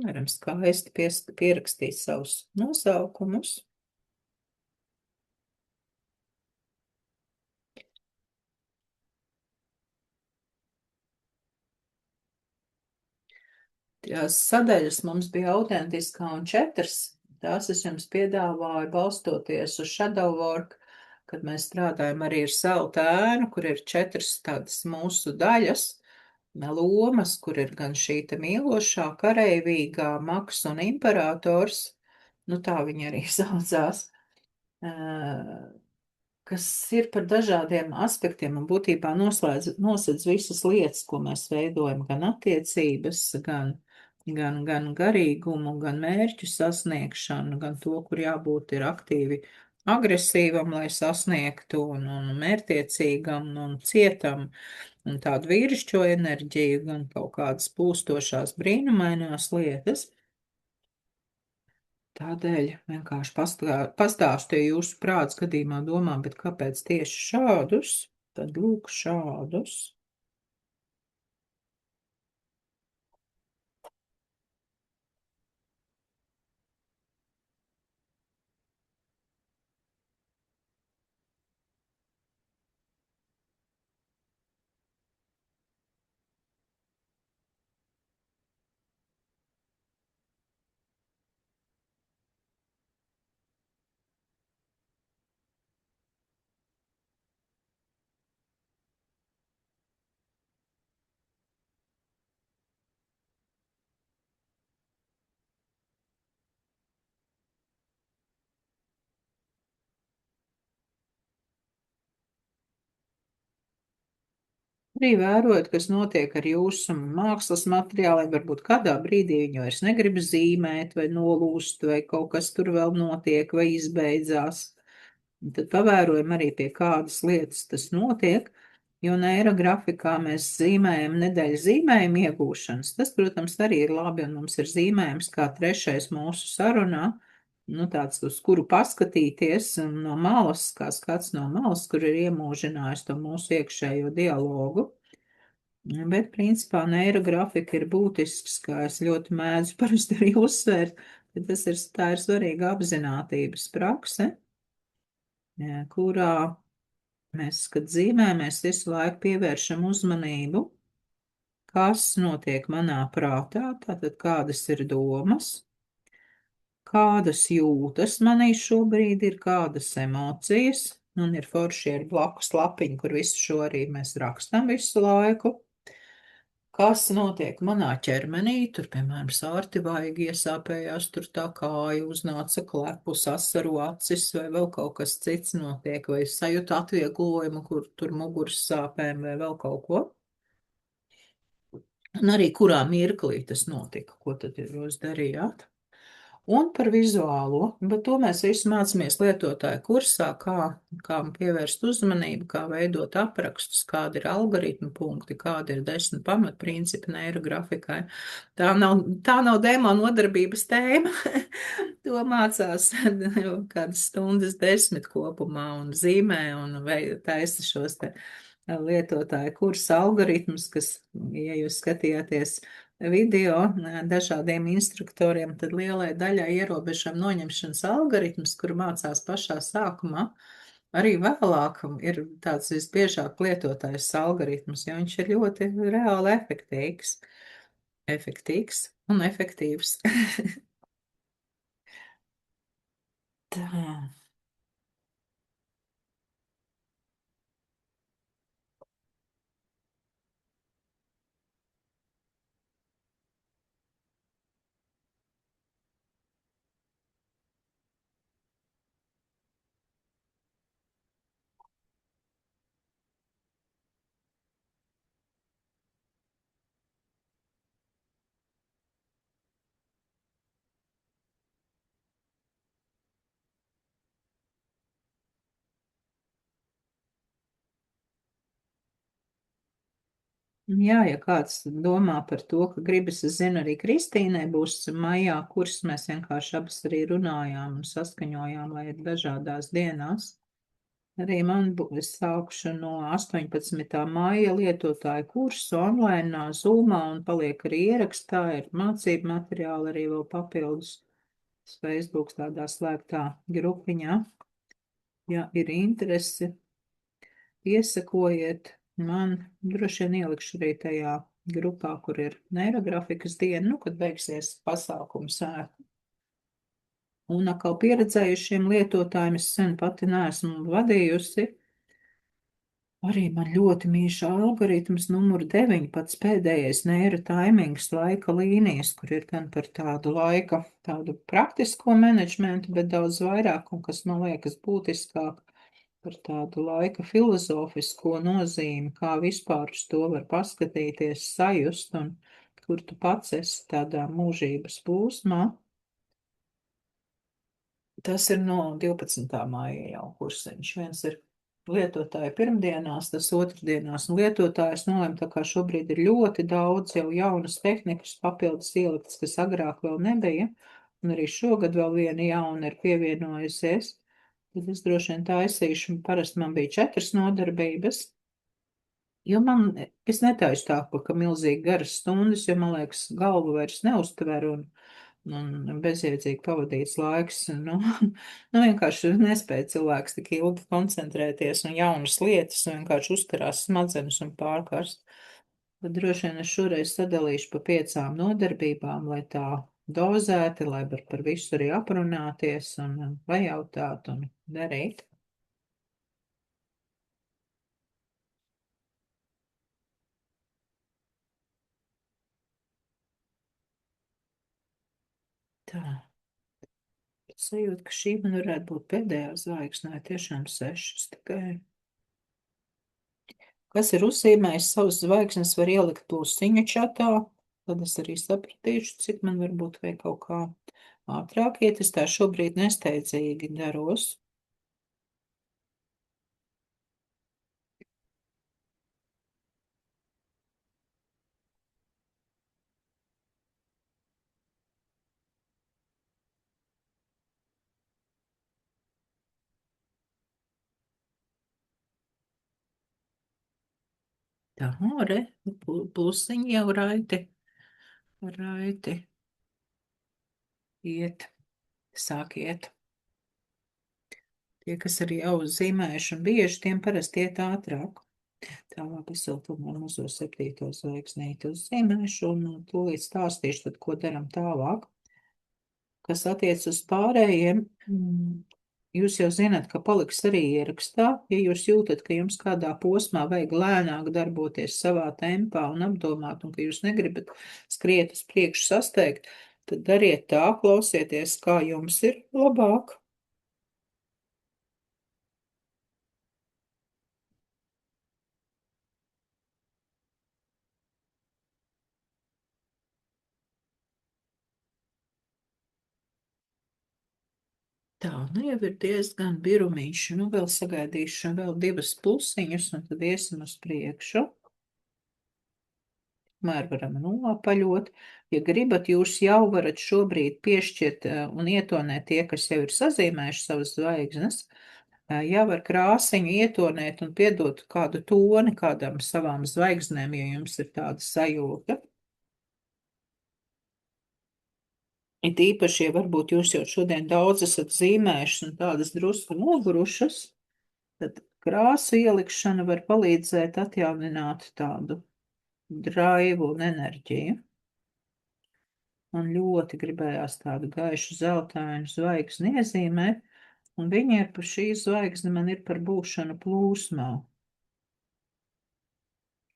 Varam skaisti pierakstīt savus nosaukumus. Tās sadaļas mums bija autentiskā un 4. Tās es jums piedāvāju balstoties uz shadow work, kad mēs strādājam arī ar savu tēnu, kur ir 4 tādas mūsu daļas. lomas, kur ir gan šī te mīlošā, kareivīgā, maks un imperators, nu tā viņi arī saucās, kas ir par dažādiem aspektiem un būtībā nosedz visas lietas, ko mēs veidojam, gan attiecības, gan garīgumu, gan mērķu sasniegšanu, gan to, kur jābūt ir aktīvi agresīvam, lai sasniegtu, un mērtiecīgam, un cietam, un tādu vīrišķo enerģiju, gan kaut kādas pūstošās brīnumainās lietas. Tādēļ vienkārši pastāstīju jūsu prāts gadījumā domā, bet kāpēc tieši šādus? Tad lūk šādus. Arī vērojot, kas notiek ar jūsu mākslas materiāliem, varbūt kādā brīdī viņi vairs negrib zīmēt, vai nolūst, vai kaut kas tur vēl notiek, vai izbeidzās. Un tad pavērojam arī pie kādas lietas tas notiek, jo neirografikā mēs zīmējam nedēļu zīmējumu iegūšanas. Tas, protams, arī ir labi, un mums ir zīmējums kā trešais mūsu sarunā, nu tāds, uz kuru paskatīties no malas, kā skats no malas, kur ir iemūžinājis to mūsu iekšējo dialogu. Bet, principā, neirografika ir būtisks, kā es ļoti mēdzu parasti arī uzsvērt, ka tā ir svarīga apzinātības prakse, kurā mēs, kad zīmējamies, visu laiku pievēršam uzmanību, kas notiek manā prātā, tātad kādas ir domas, kādas jūtas manī šobrīd ir, kādas emocijas, un ir forši ir blakus lapiņi, kur visu šo arī mēs rakstam visu laiku. Kas notiek manā ķermenī, tur, piemēram, sārti vaigi iesāpējās, tur tā kāja uznāca klepus, asaru acis, vai vēl kaut kas cits notiek, vai sajūta atvieglojumu, kur tur muguras sāpēm, vai vēl kaut ko. Un arī kurā mirklī tas notika, ko tad jūs darījāt. Un par vizuālo, bet to mēs visi mācāmies lietotāju kursā, kā pievērst uzmanību, kā veidot aprakstus, kādi ir algoritmu punkti, kādi ir 10 pamatprincipi neirografikai. Tā nav demo nodarbības tēma. To mācās kādas stundas 10 kopumā un zīmē un taisa šos te lietotāju kursa algoritmus, kas, ja jūs skatījāties video dažādiem instruktoriem, tad lielai daļai ierobežam noņemšanas algoritmus, kur mācās pašā sākumā. Arī vēlāk ir tāds visbiežāk lietotājs algoritmus, jo viņš ir ļoti reāli efektīvs un efektīvs. Tā. Jā, ja kāds domā par to, ka gribas, es zinu, arī Kristīnai būs maijā kurs, mēs vienkārši abas arī runājām un saskaņojām, lai ir dažādās dienās. Arī es sākšu no 18. maija lietotāju kursu online, Zoomā, un paliek arī ierakstā, ir mācību materiāli arī vēl papildus Facebook tādā slēgtā grupiņā. Ja ir interesi, iesakojiet. Man droši vien ielikšu arī tajā grupā, kur ir neirografikas diena, kad beigsies pasākums sēta. Un atkal pieredzējušiem lietotājiem es sen pati neesmu vadījusi. Arī man ļoti mīļš algoritms numur 9, pats pēdējais neirotaimings laika līnijas, kur ir gan par tādu laika, tādu praktisko menedžmentu, bet daudz vairāk, un kas man liekas būtiskāk, par tādu laika filozofisko nozīmi, kā vispār uz to var paskatīties, sajust, un kur tu pats esi tādā mūžības plūsmā. Tas ir no 12. māja jau kursiņš. Viens ir lietotāja pirmdienās, tas otrdienās, un lietotājs nolēma, tā kā šobrīd ir ļoti daudz jau jaunas tehnikas papildus ieliktas, kas agrāk vēl nebija, un arī šogad vēl viena jauna ir pievienojusies, tad es droši vien taisīšu, parasti man bija 4 nodarbības, jo es netaisu tā, ka milzīgi garas stundas, jo man liekas, galvu vairs neuztver, un bezjēdzīgi pavadīts laiks. Vienkārši nespēja cilvēks tik ilgi koncentrēties un jaunas lietas, vienkārši uzkarās smadzenes un pārkarst. Tad droši vien es šoreiz sadalīšu pa 5 nodarbībām, lai tā dozēti, lai var par visu arī aprunāties un pajautāt un darīt. Tā. Sajūta, ka šī man varētu būt pēdējā zvaigznē, tiešām 6 tikai. Kas ir uzzīmējis savas zvaigznes, var ielikt plusiņu čatā, tad es arī sapratīšu, cik man varbūt vai kaut kā ātrāk iet. Es tā šobrīd nesteidzīgi daros. Tā, re, plusiņi jau raiti iet, sāk iet. Tie, kas arī jau zīmējuši un bieži, tiem parasti iet ātrāk. Tālāk es vēl tomēr mazo 7. zvaigznīti uzzīmēšu un tūlīt stāstīšu, tad, ko daram tālāk. Kas attiec uz pārējiem, jūs jau zināt, ka paliks arī ierakstā. Ja jūs jūtat, ka jums kādā posmā vajag lēnāk darboties savā tempā un apdomāt, un ka jūs negribat skriet uz priekšu sasteigt, tad dariet tā, klausieties, kā jums ir labāk. Tā, jau ir diezgan birumiņš, vēl sagaidīšu vēl 2 plusiņus, un tad iesim uz priekšu. Mēr varam noapaļot. Ja gribat, jūs jau varat šobrīd piešķirt un ietonēt tie, kas jau ir sazīmējuši savas zvaigznes, jau ar krāsiņu ietonēt un piedot kādu toni kādam savām zvaigznēm, ja jums ir tāda sajūta. It īpaši, ja varbūt jūs jau šodien daudz esat zīmējušas un tādas drusku nogurušas, tad krāsu ielikšana var palīdzēt atjaunināt tādu draivu un enerģiju. Man ļoti gribējās tādu gaišu zeltainu zvaigzni iezīmēt, un viņa ir par šī zvaigzni man ir par būšanu plūsmā.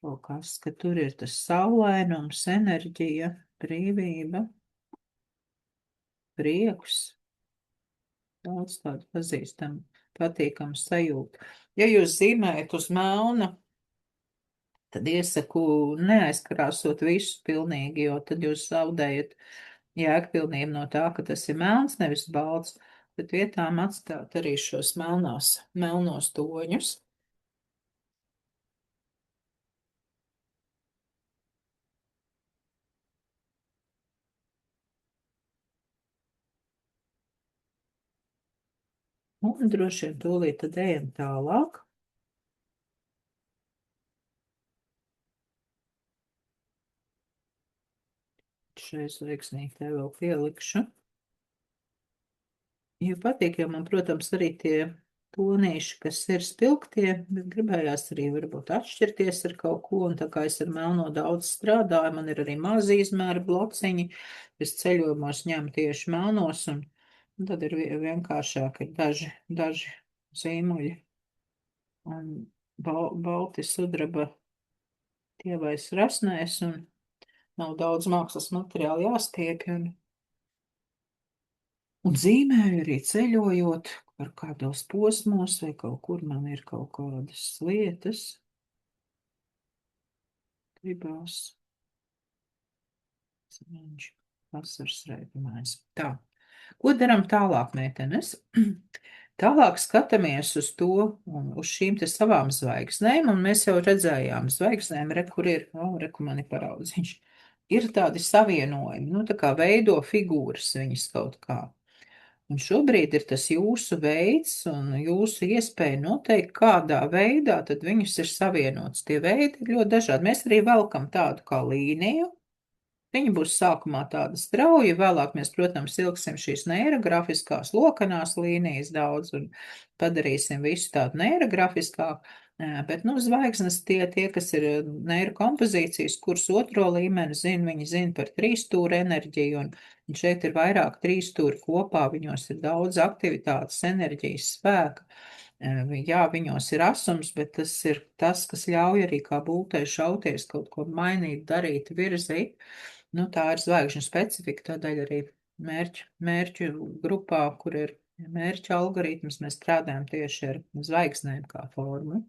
Kaut kas, ka tur ir tas saulainums, enerģija, brīvība, prieks, daudz tādu pazīstamu, patīkamu sajūtu. Ja jūs zīmējat uz melna, tad iesaku neaizkrāsot visu pilnīgi, jo tad jūs zaudējat jēgpilnību no tā, ka tas ir melns, nevis balts, bet vietām atstāt arī šos melnos toņus. Un droši vien tūlīt tad ejam tālāk. Šai zvaigznītē vēl pielikšu. Jo patīk, jo man, protams, arī tie tonīši, kas ir spilgtie, bet gribējās arī varbūt atšķirties ar kaut ko, un tā kā es ar melno daudz strādāju, man ir arī mazi izmēri blociņi, es ceļojumos ņemu tieši melnos, un tad ir vienkāršāk ir daži zīmuļi. Un balti sudraba tievais rasnēs un nav daudz mākslas materiālu jāstiepj un zīmēju arī ceļojot par kādos posmos vai kaut kur man ir kaut kādas lietas. Gribās. Viņš vasaras raidījumais. Tā. Ko darām tālāk, meitenes? Tālāk skatāmies uz to, uz šīm te savām zvaigznēm, un mēs jau redzējām zvaigznēm, kur ir, kur man ir paraudziņš. Ir tādi savienojumi, tā kā veido figūras viņas kaut kā. Un šobrīd ir tas jūsu veids un jūsu iespēja noteikt, kādā veidā tad viņus ir savienots. Tie veidi ir ļoti dažādi. Mēs arī velkam tādu kā līniju. Viņa būs sākumā tāda strauja, vēlāk mēs, protams, ilgsim šīs neirografiskās lokanās līnijas daudz un padarīsim visu tādu neirografiskāku, bet, zvaigznes tie, kas ir neirokompozīcijas, kuras otro līmeni zina, viņi zina par trīsstūra enerģiju, un šeit ir vairāk trīsstūri kopā, viņos ir daudz aktivitātes, enerģijas, spēka. Jā, viņos ir asums, bet tas ir tas, kas ļauj arī kā būtai šauties, kaut ko mainīt, darīt, virzīt. Tā ir zvaigžņu specifika, tādēļ arī mērķu grupā, kur ir mērķu algoritms, mēs strādājam tieši ar zvaigznēm kā formu.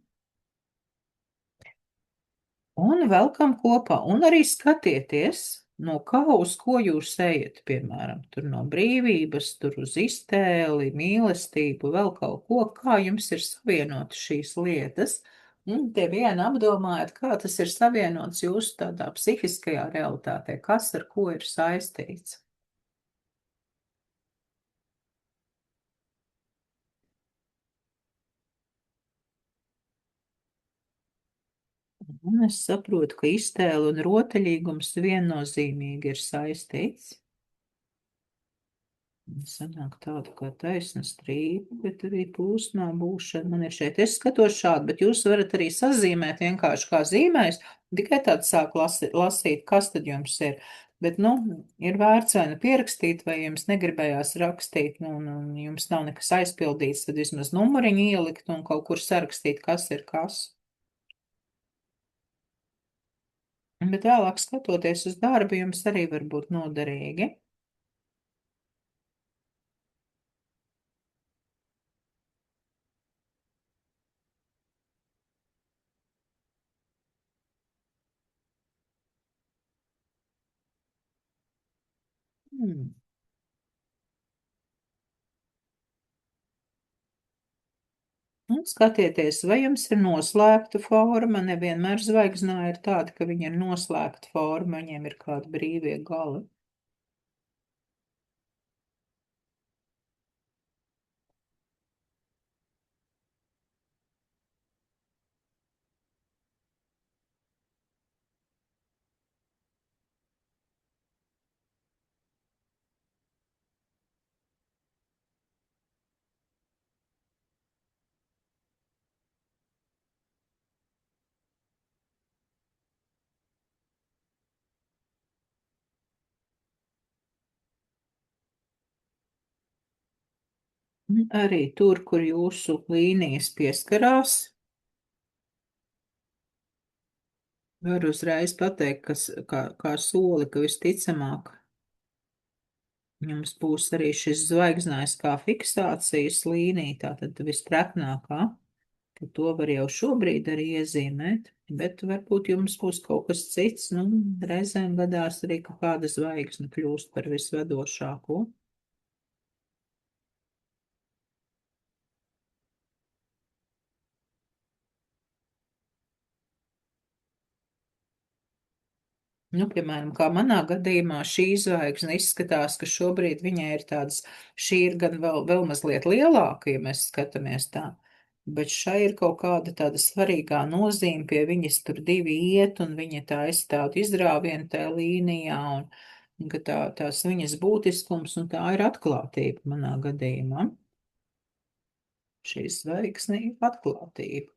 Un velkam kopā, un arī skatieties, no kā uz ko jūs ejat, piemēram, tur no brīvības, tur uz iztēli, mīlestību, vēl kaut ko, kā jums ir savienotas šīs lietas. Un te vien apdomājiet, kā tas ir savienots jūsu tādā psihiskajā realitātē, kas ar ko ir saistīts. Un es saprotu, ka iztēle un rotaļīgums viennozīmīgi ir saistīts. Sanāk tāda kā taisna strīpa, bet arī plūsmā būšana man ir šeit. Es skatos šādi, bet jūs varat arī sazīmēt vienkārši kā zīmējs, tikai tādu sāk lasīt, kas tad jums ir. Bet, ir vērts vai pierakstīt, vai jums negribējās rakstīt, un jums nav nekas aizpildīts, tad vismaz numuriņu ielikt un kaut kur sarakstīt, kas ir kas. Bet vēlāk skatoties uz darbu, jums arī var būt noderīgi. Un skatieties, vai jums ir noslēgta forma. Nevienmēr zvaigznā ir tāda, ka viņa ir noslēgta forma, viņiem ir kādi brīvie gali. Arī tur, kur jūsu līnijas pieskarās, var uzreiz pateikt, kā soli, ka visticamāk jums būs arī šis zvaigznājs kā fiksācijas līnija, tātad vistreknākā, ka to var jau šobrīd arī iezīmēt, bet varbūt jums būs kaut kas cits, reizēm gadās arī, ka kāda zvaigzne kļūst par visvadošāko. Piemēram, kā manā gadījumā šī zvaigzne izskatās, ka šobrīd viņai ir tādas, šī ir gan vēl mazliet lielāka, ja mēs skatāmies tā, bet šai ir kaut kāda tāda svarīgā nozīme, pie viņas tur divi iet, un viņa taisa tādu izrāvienu tajā līnijā, un ka tās viņas būtiskums, un tā ir atklātība manā gadījumā. Šī zvaigzne ir atklātība.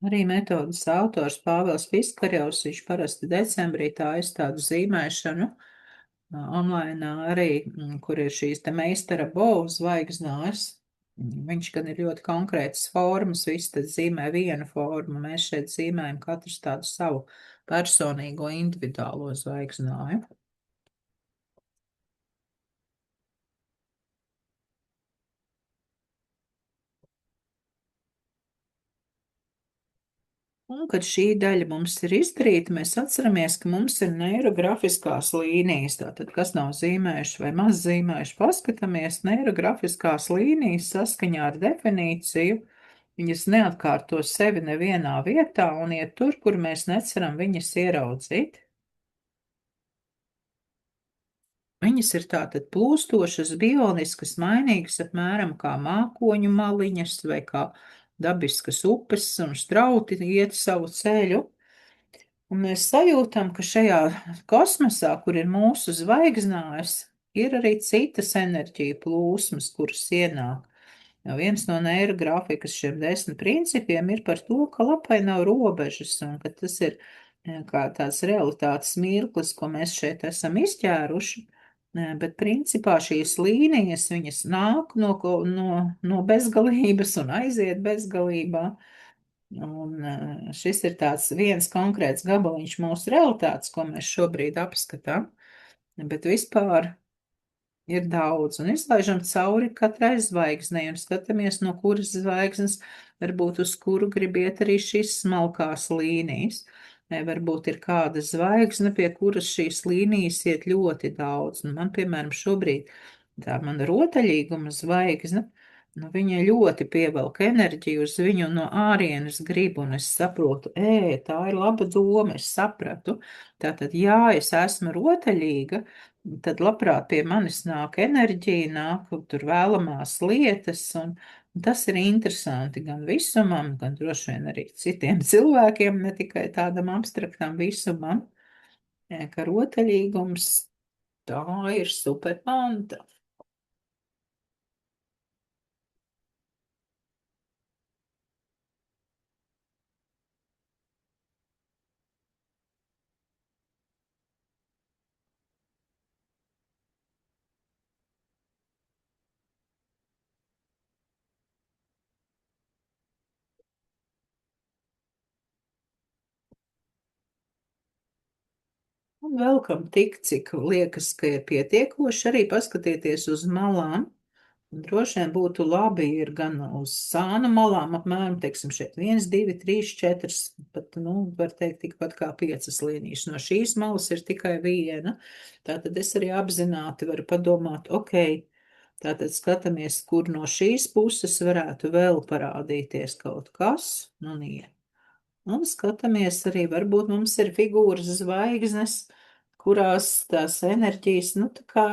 Arī metodas autors Pāvils Piskarjovs, viņš parasti decembrī taisa tādu zīmēšanu online arī, kur ir šīs te meistara Bovu zvaigznājs. Viņš gan ir ļoti konkrētas formas, viss tad zīmē vienu formu. Mēs šeit zīmējam katrs tādu savu personīgo individuālo zvaigznāju. Un, kad šī daļa mums ir izdarīta, mēs atceramies, ka mums ir neirografiskās līnijas. Tātad, kas nav zīmējuši vai maz zīmējuši, paskatāmies, neirografiskās līnijas saskaņā ar definīciju. Viņas neatkārto sevi nevienā vietā un iet tur, kur mēs neceram viņas ieraudzīt. Viņas ir tātad plūstošas, bioniskas, mainīgas, apmēram kā mākoņu maliņas vai kā dabiskas upes un strauti iet savu ceļu. Un mēs sajūtam, ka šajā kosmosā, kur ir mūsu zvaigznājs, ir arī citas enerģija plūsmas, kuras ienāk. Jo viens no neirografikas šiem 10 principiem ir par to, ka lapai nav robežas un ka tas ir kā tāds realitātes mirklis, ko mēs šeit esam izķēruši. Bet principā šīs līnijas, viņas nāk no bezgalības un aiziet bezgalībā. Un šis ir tāds viens konkrēts gabaliņš mūsu realitātes, ko mēs šobrīd apskatām. Bet vispār ir daudz, un izlaižam cauri katrai zvaigznei un skatāmies, no kuras zvaigznes varbūt uz kuru gribiet arī šīs smalkās līnijas. Varbūt ir kāda zvaigzne, pie kuras šīs līnijas iet ļoti daudz. Un man, piemēram, šobrīd tā mana rotaļīguma zvaigzne, nu, viņa ļoti pievelk enerģiju uz viņu no ārienes gribu, un es saprotu, tā ir laba doma, es sapratu. Tātad, jā, es esmu rotaļīga, tad labprāt pie manis nāk enerģija, nāk tur vēlamās lietas, un tas ir interesanti gan visumam, gan droši vien arī citiem cilvēkiem, ne tikai tādam abstraktam visumam, ka rotaļīgums tā ir supermanta. Un vēl kam tik, cik liekas, ka ir pietiekoši, arī paskatieties uz malām. Droši vien būtu labi ir gan uz sānu malām, apmēram, teiksim, šeit 1, 2, 3, 4, pat, var teikt, tikpat kā 5 līnijas. No šīs malas ir tikai viena. Tātad es arī apzināti varu padomāt, ok, tātad skatāmies, kur no šīs puses varētu vēl parādīties kaut kas, nie. Un skatāmies arī, varbūt mums ir figūras zvaigznes, kurās tās enerģijas, tā kā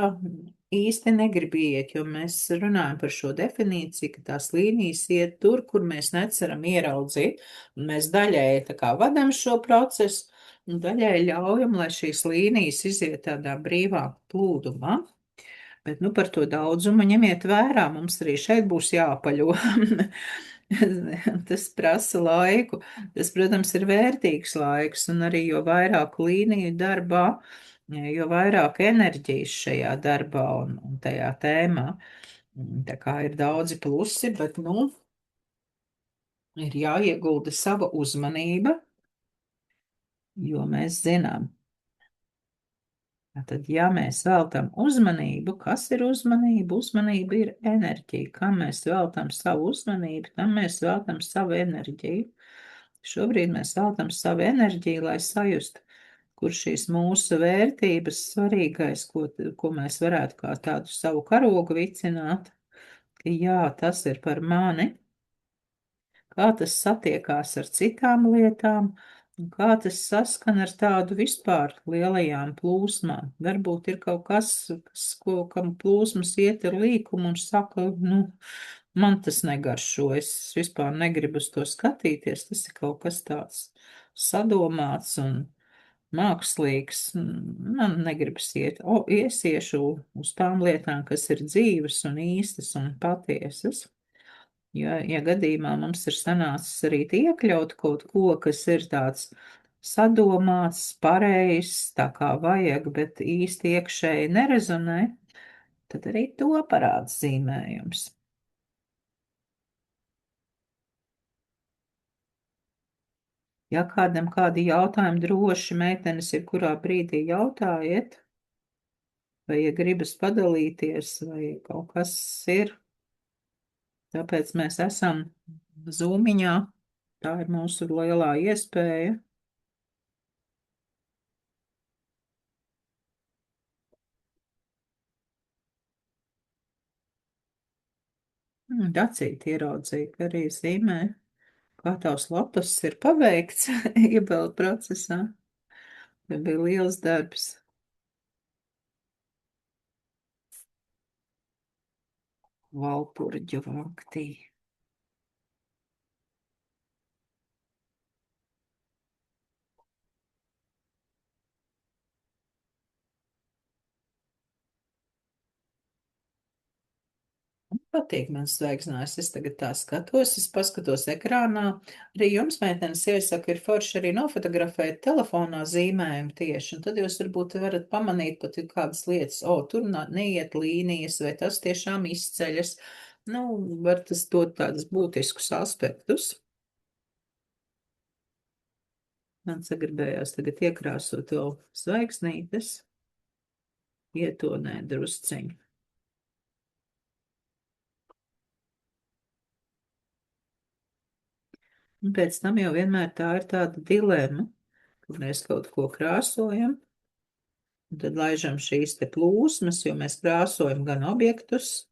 īsti negrib iet, jo mēs runājam par šo definīciju, ka tās līnijas iet tur, kur mēs neceram ieraudzīt, un mēs daļēji tā kā vadam šo procesu, un daļēji ļaujam, lai šīs līnijas iziet tādā brīvā plūdumā. Bet, par to daudzumu ņemiet vērā, mums arī šeit būs jāpaļo. Tas prasa laiku. Tas, protams, ir vērtīgs laiks, un arī jo vairāk līniju darbā, jo vairāk enerģijas šajā darbā un tajā tēmā. Tā kā ir daudzi plusi, bet, ir jāiegulda sava uzmanība, jo mēs zinām. Tad, ja mēs veltam uzmanību, kas ir uzmanība? Uzmanība ir enerģija. Kam mēs veltam savu uzmanību, tam mēs veltam savu enerģiju. Šobrīd mēs veltam savu enerģiju, lai sajustu, kur šīs mūsu vērtības svarīgais, ko mēs varētu kā tādu savu karogu vicināt, ka jā, tas ir par mani, kā tas satiekās ar citām lietām, un kā tas saskan ar tādu vispār lielajām plūsmām. Varbūt ir kaut kas, kam plūsmas iet ar līkumu un saka, man tas negaršo, es vispār negribu uz to skatīties, tas ir kaut kas tāds sadomāts un mākslīgs. Man negribas iet, es iešu uz tām lietām, kas ir dzīves un īstas un patiesas. ja gadījumā mums ir sanācis arī iekļaut kaut ko, kas ir tāds sadomāts, pareizs, tā kā vajag, bet īsti iekšēji nerezonē, tad arī to parāda zīmējums. Ja kādam kādi jautājumi, droši meitenes jebkurā brīdī jautājiet, vai ja gribas padalīties, vai kaut kas ir. Tāpēc mēs esam Zūmiņā. Tā ir mūsu lielā iespēja. Dacīti ieraudzīja, ka arī zīmē, kā tavs lapas ir paveikts iebildu procesā. Tā bija liels darbs. Valpurģu vaktī. Patīk man zvaigznājs. Es tagad tā skatos, es paskatos ekrānā. Arī jums, meitenes, iesaku, ir forši arī nofotografēt telefonā zīmējumu tieši, un tad jūs varbūt varat pamanīt pat kādas lietas, tur neiet līnijas, vai tas tiešām izceļas. Nu, var tas dot tādus būtiskus aspektus. Man sagribējās tagad iekrāsot vēl zvaigznītes, ietonēt drusciņu. Un pēc tam jau vienmēr tā ir tāda dilema, kad mēs kaut ko krāsojam, un tad laižam šīs te plūsmas, jo mēs krāsojam gan objektus,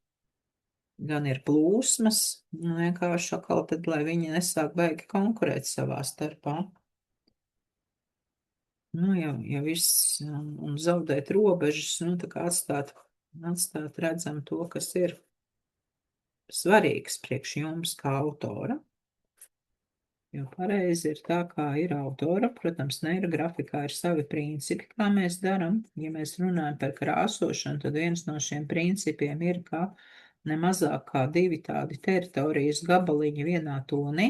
gan ir plūsmas, un vienkārši atkal tad, lai viņi nesāk baigi konkurēt savā starpā. Nu, ja viss, un zaudēt robežas, nu, tā kā atstāt redzam to, kas ir svarīgs priekš jums kā autora. Jo pareizi ir tā, kā ir autora. Protams, neirografikā ir savi principi, kā mēs darām. Ja mēs runājam par krāsošanu, tad viens no šiem principiem ir, ka ne mazāk kā 2 tādi teritorijas gabaliņi vienā tonī.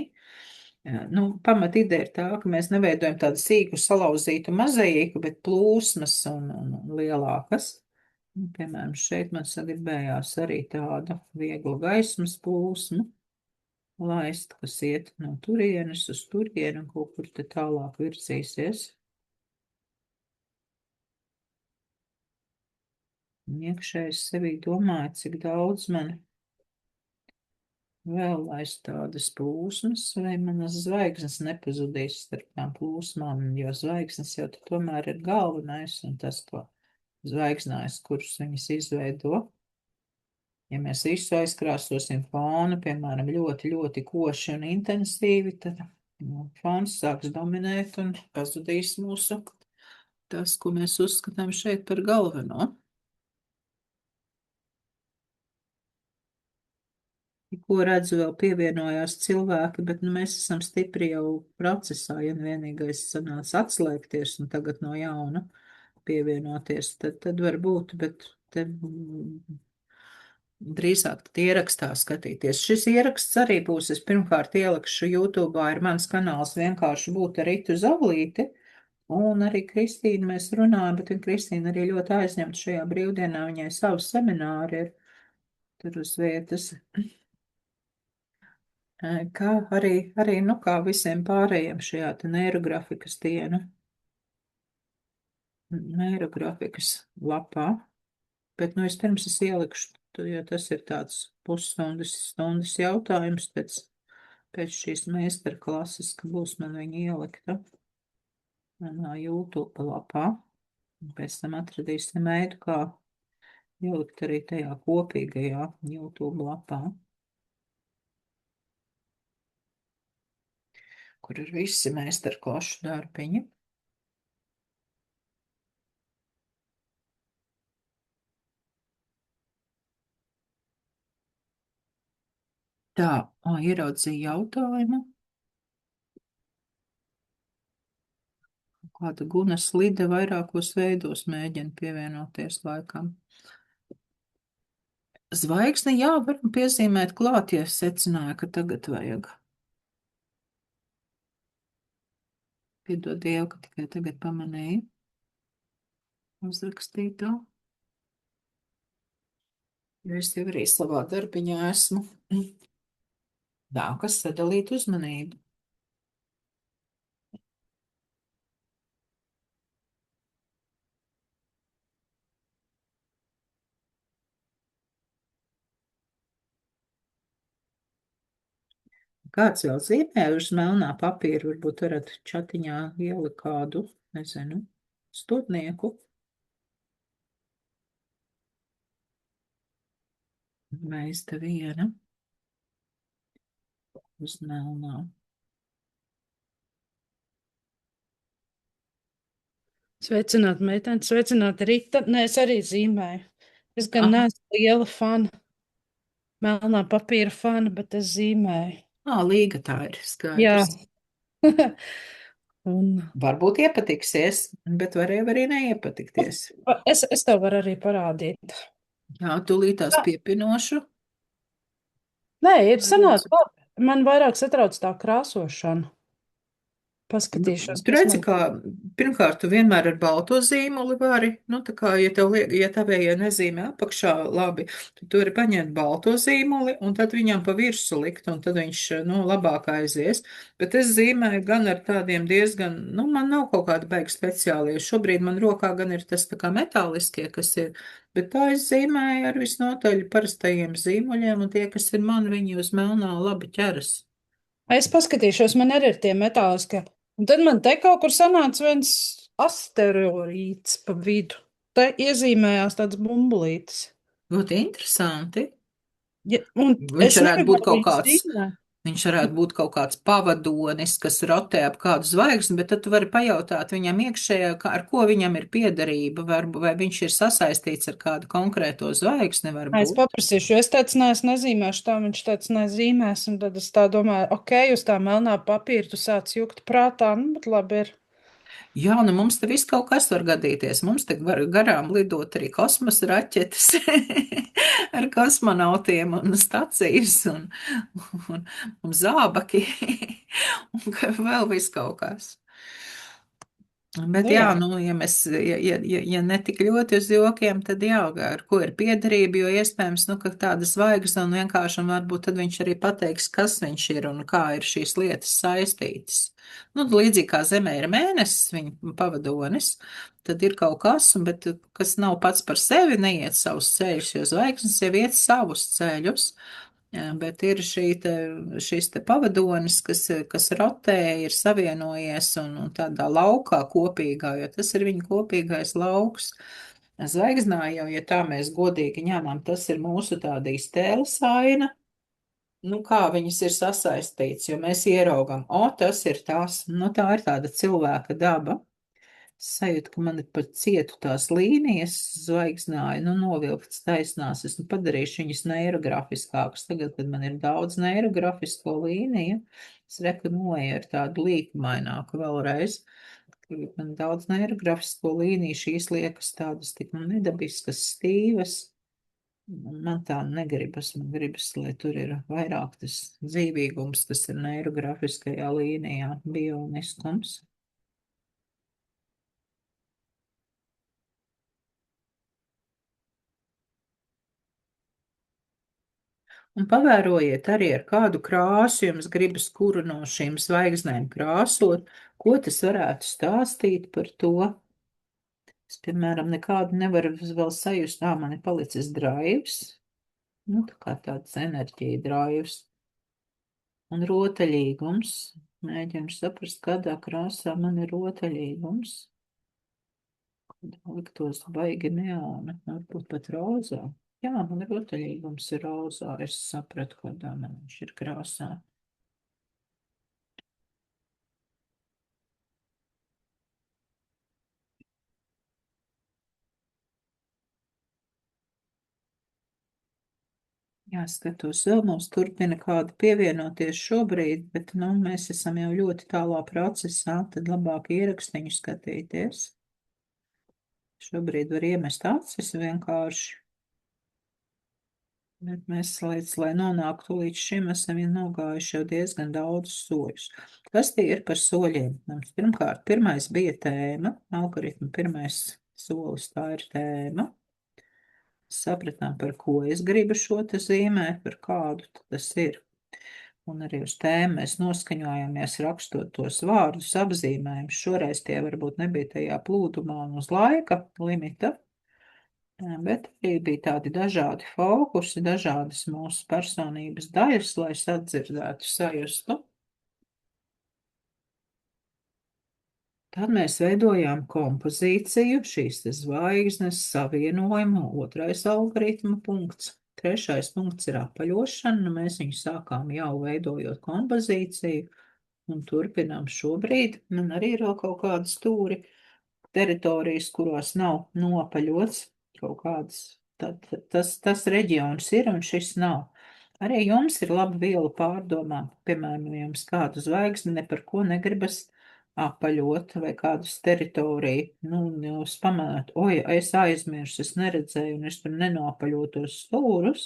Nu, pamat ideja ir tā, ka mēs neveidojam tādu sīku salauzītu mozaīku, bet plūsmas un lielākas. Piemēram, šeit man sagribējās arī tāda viegla gaismas plūsma laist, kas iet no turienes uz turienu un kaut kur te tālāk virzīsies. Un iekšēji sevī domāju, cik daudz man vēl laist tādas plūsmas, vai manas zvaigznes nepazudīs starp tām plūsmām, jo zvaigznes jau tomēr ir galvenais un tas, ko zvaigznājs, kurus viņas izveido. Ja mēs visu aizkrāsosim fonu, piemēram, ļoti, ļoti koši un intensīvi, tad fons sāks dominēt un pazudīs mūsu tas, ko mēs uzskatām šeit par galveno. Ko redzu, vēl pievienojās cilvēki, bet mēs esam stipri jau procesā, ja vienīgais sanāca atslēgties un tagad no jauna pievienoties, tad var būt, bet te drīzāk tad ierakstā skatīties. Šis ieraksts arī būs, es pirmkārt ielikšu YouTube'ā, ir mans kanāls vienkārši būt ar Ritu Zavlīti, un arī Kristīna mēs runājam, bet Kristīna arī ļoti aizņemta šajā brīvdienā, viņai savu semināru ir tur uz vietas. Kā arī, nu, kā visiem pārējiem šajā te neirografikas dienu. Neirografikas lapā, bet, nu, vispirms es ielikšu, jo tas ir tāds pusstundas jautājums pēc šīs meistarklases, ka būs man viņa ielikta manā YouTube lapā. Pēc tam atradīsim veidu, kā ielikt arī tajā kopīgajā YouTube lapā, kur ir visi meistarklašu darbiņi. Tā, ieraudzīju jautājumu. Kāda Guna Slide vairākos veidos mēģina pievienoties laikam. Zvaigzni, jā, varam piezīmēt klāt, ja secināju, ka tagad vajag. Piedod Dievu, ka tikai tagad pamanīju. Uzrakstīt to. Jo es jau arī savā darbiņā esmu. Nākas sadalīt uzmanību. Kāds vēl zīmē uz melnā papīra, varbūt varat čatiņā ielikt kādu, nezinu, studnieku. Meista viena uz melnā. Sveicināt, meiteni, sveicināt, Rita. Nē, es arī zīmēju. Es gan neesmu liela fana, melnā papīra fana, bet es zīmēju. Līga tā ir, Jā. skaidrs. Un Varbūt iepatiksies, bet var arī neiepatikties. es tev varu arī parādīt. Jā, tūlītās piepinošu. Nē, ir sanāk labi. Man vairāk satrauc tā krāsošana. Paskatīšos. Tu redzi, kā pirmkārt, tu vienmēr ar balto zīmoli vari, nu, tā kā, ja tavējie nezīmē apakšā labi, tad tu vari paņemt balto zīmoli un tad viņam pa virsu likt, un tad viņš, nu, labāk aizies. Bet es zīmēju gan ar tādiem diezgan, nu, man nav kaut kāda beiga speciālie. Šobrīd man rokā gan ir tas tā kā metāliskie, kas ir, bet tā es zīmēju ar visnotaļ parastajiem zīmoļiem, un tie, kas ir man, viņi uz melnā labi ķeras. Es paskatīšos, man arī ir tie metāliskie. Un tad man te kaut kur sanāca viens asteroīds pa vidu. Te iezīmējās tāds bumbulītis. Ļoti interesanti. Ja, un Viņš varētu būt kaut kāds, zīmēt. viņš varētu būt kaut kāds pavadonis, kas rotē ap kādu zvaigzni, bet tad tu vari pajautāt viņam iekšējā, ar ko viņam ir piederība, vai viņš ir sasaistīts ar kādu konkrēto zvaigzni, Es varbūt. paprasīšu, jo es teicu, nē, es nezīmēšu tā, viņš teica, nezīmēs, un tad es tā domāju, ok, uz tā melnā papīra tu sāc jukt prātā, nu, bet labi ir. Jā, nu mums te viss kaut kas var gadīties. Mums te var garām lidot arī kosmosa raķetes ar kosmonautiem un stacijas un zābaki un vēl viss kaut kas. Bet Nu, jā, jā. nu, ja mēs, ja ne tik ļoti uz jokiem, tad jā, ar ko ir piederība, jo iespējams, nu, ka tāda zvaigzne un vienkārši, un varbūt tad viņš arī pateiks, kas viņš ir un kā ir šīs lietas saistītas. Nu, līdzīgi kā Zemē ir mēnesis, viņa pavadonis, tad ir kaut kas, bet kas nav pats par sevi, neiet savus ceļus, jo zvaigznes jau iet savus ceļus. Jā, bet ir šīs te pavadonis, kas rotē, ir savienojies un tādā laukā kopīgā, jo tas ir viņa kopīgais lauks. Zvaigznā jau, ja tā mēs godīgi ņemam, tas ir mūsu tāda iztēles aina. Nu, kā viņas ir sasaistīts, jo mēs ieraugam, tas ir tās, nu, tā ir tāda cilvēka daba. Sajūta, ka man ir pat cietu tās līnijas zvaigznāja, nu, novilktas taisnās. Es padarīšu viņas neirografiskākas. Tagad, kad man ir daudz neirografisko līniju, es rekonoju ar tādu līkumaināku vēlreiz. Kad man daudz neirografisko līniju, šīs liekas tādas tik nedabiskas, stīvas. Man tā negribas, man gribas, lai tur ir vairāk tas dzīvīgums, kas ir neirografiskajā līnijā, bioniskums. Un pavērojiet arī, ar kādu krāsu jums gribas kuru no šīm zvaigznēm krāsot, ko tas varētu stāstīt par to. Es, piemēram, nekādu nevaru vēl sajust, man ir palicis draivs, nu, tā kā tāds enerģija draivs. Un rotaļīgums, mēģinu saprast, kādā krāsā man ir rotaļīgums. Liktos baigi neona, varbūt pat rozā. Jā, man rotaļīgums ir rozā, es sapratu, kādā man viņš ir krāsā. Jāskatos, vēl mums turpina kāda pievienoties šobrīd, bet, nu, mēs esam jau ļoti tālā procesā, tad labāk ierakstiņu skatīties. Šobrīd var iemest acis vienkārši. Bet mēs, lai nonāktu līdz šim, esam jau nogājuši jau diezgan daudz soļus. Kas tie ir par soļiem? Mums pirmkārt, pirmais bija tēma, algoritma pirmais solis, tā ir tēma. Sapratām, par ko es gribu šo te zīmēt, par kādu tas ir. Un arī uz tēmu mēs noskaņojāmies rakstot tos vārdus, apzīmējumus. Šoreiz tie varbūt nebija tajā plūdumā un uz laika limita, bet arī bija tādi dažādi fokusi, dažādas mūsu personības daļas, lai sadzirdētu, sajustu. Tad mēs veidojām kompozīciju, šīs te zvaigznes savienojumu, otrais algoritma punkts. Trešais punkts ir apaļošana, mēs viņu sākām jau veidojot kompozīciju un turpinām šobrīd. Man arī ir vēl kaut kādi stūri teritorijas, kuros nav nopaļots kaut kādas, tas reģions ir un šis nav. Arī jums ir laba viela pārdomām, piemēram, jums kādu zvaigzni ne par ko negribas apaļot vai kādus teritoriju, un jūs pamanāt, oi, es aizmirsu, es neredzēju, un es tur nenopaļotos stūrus,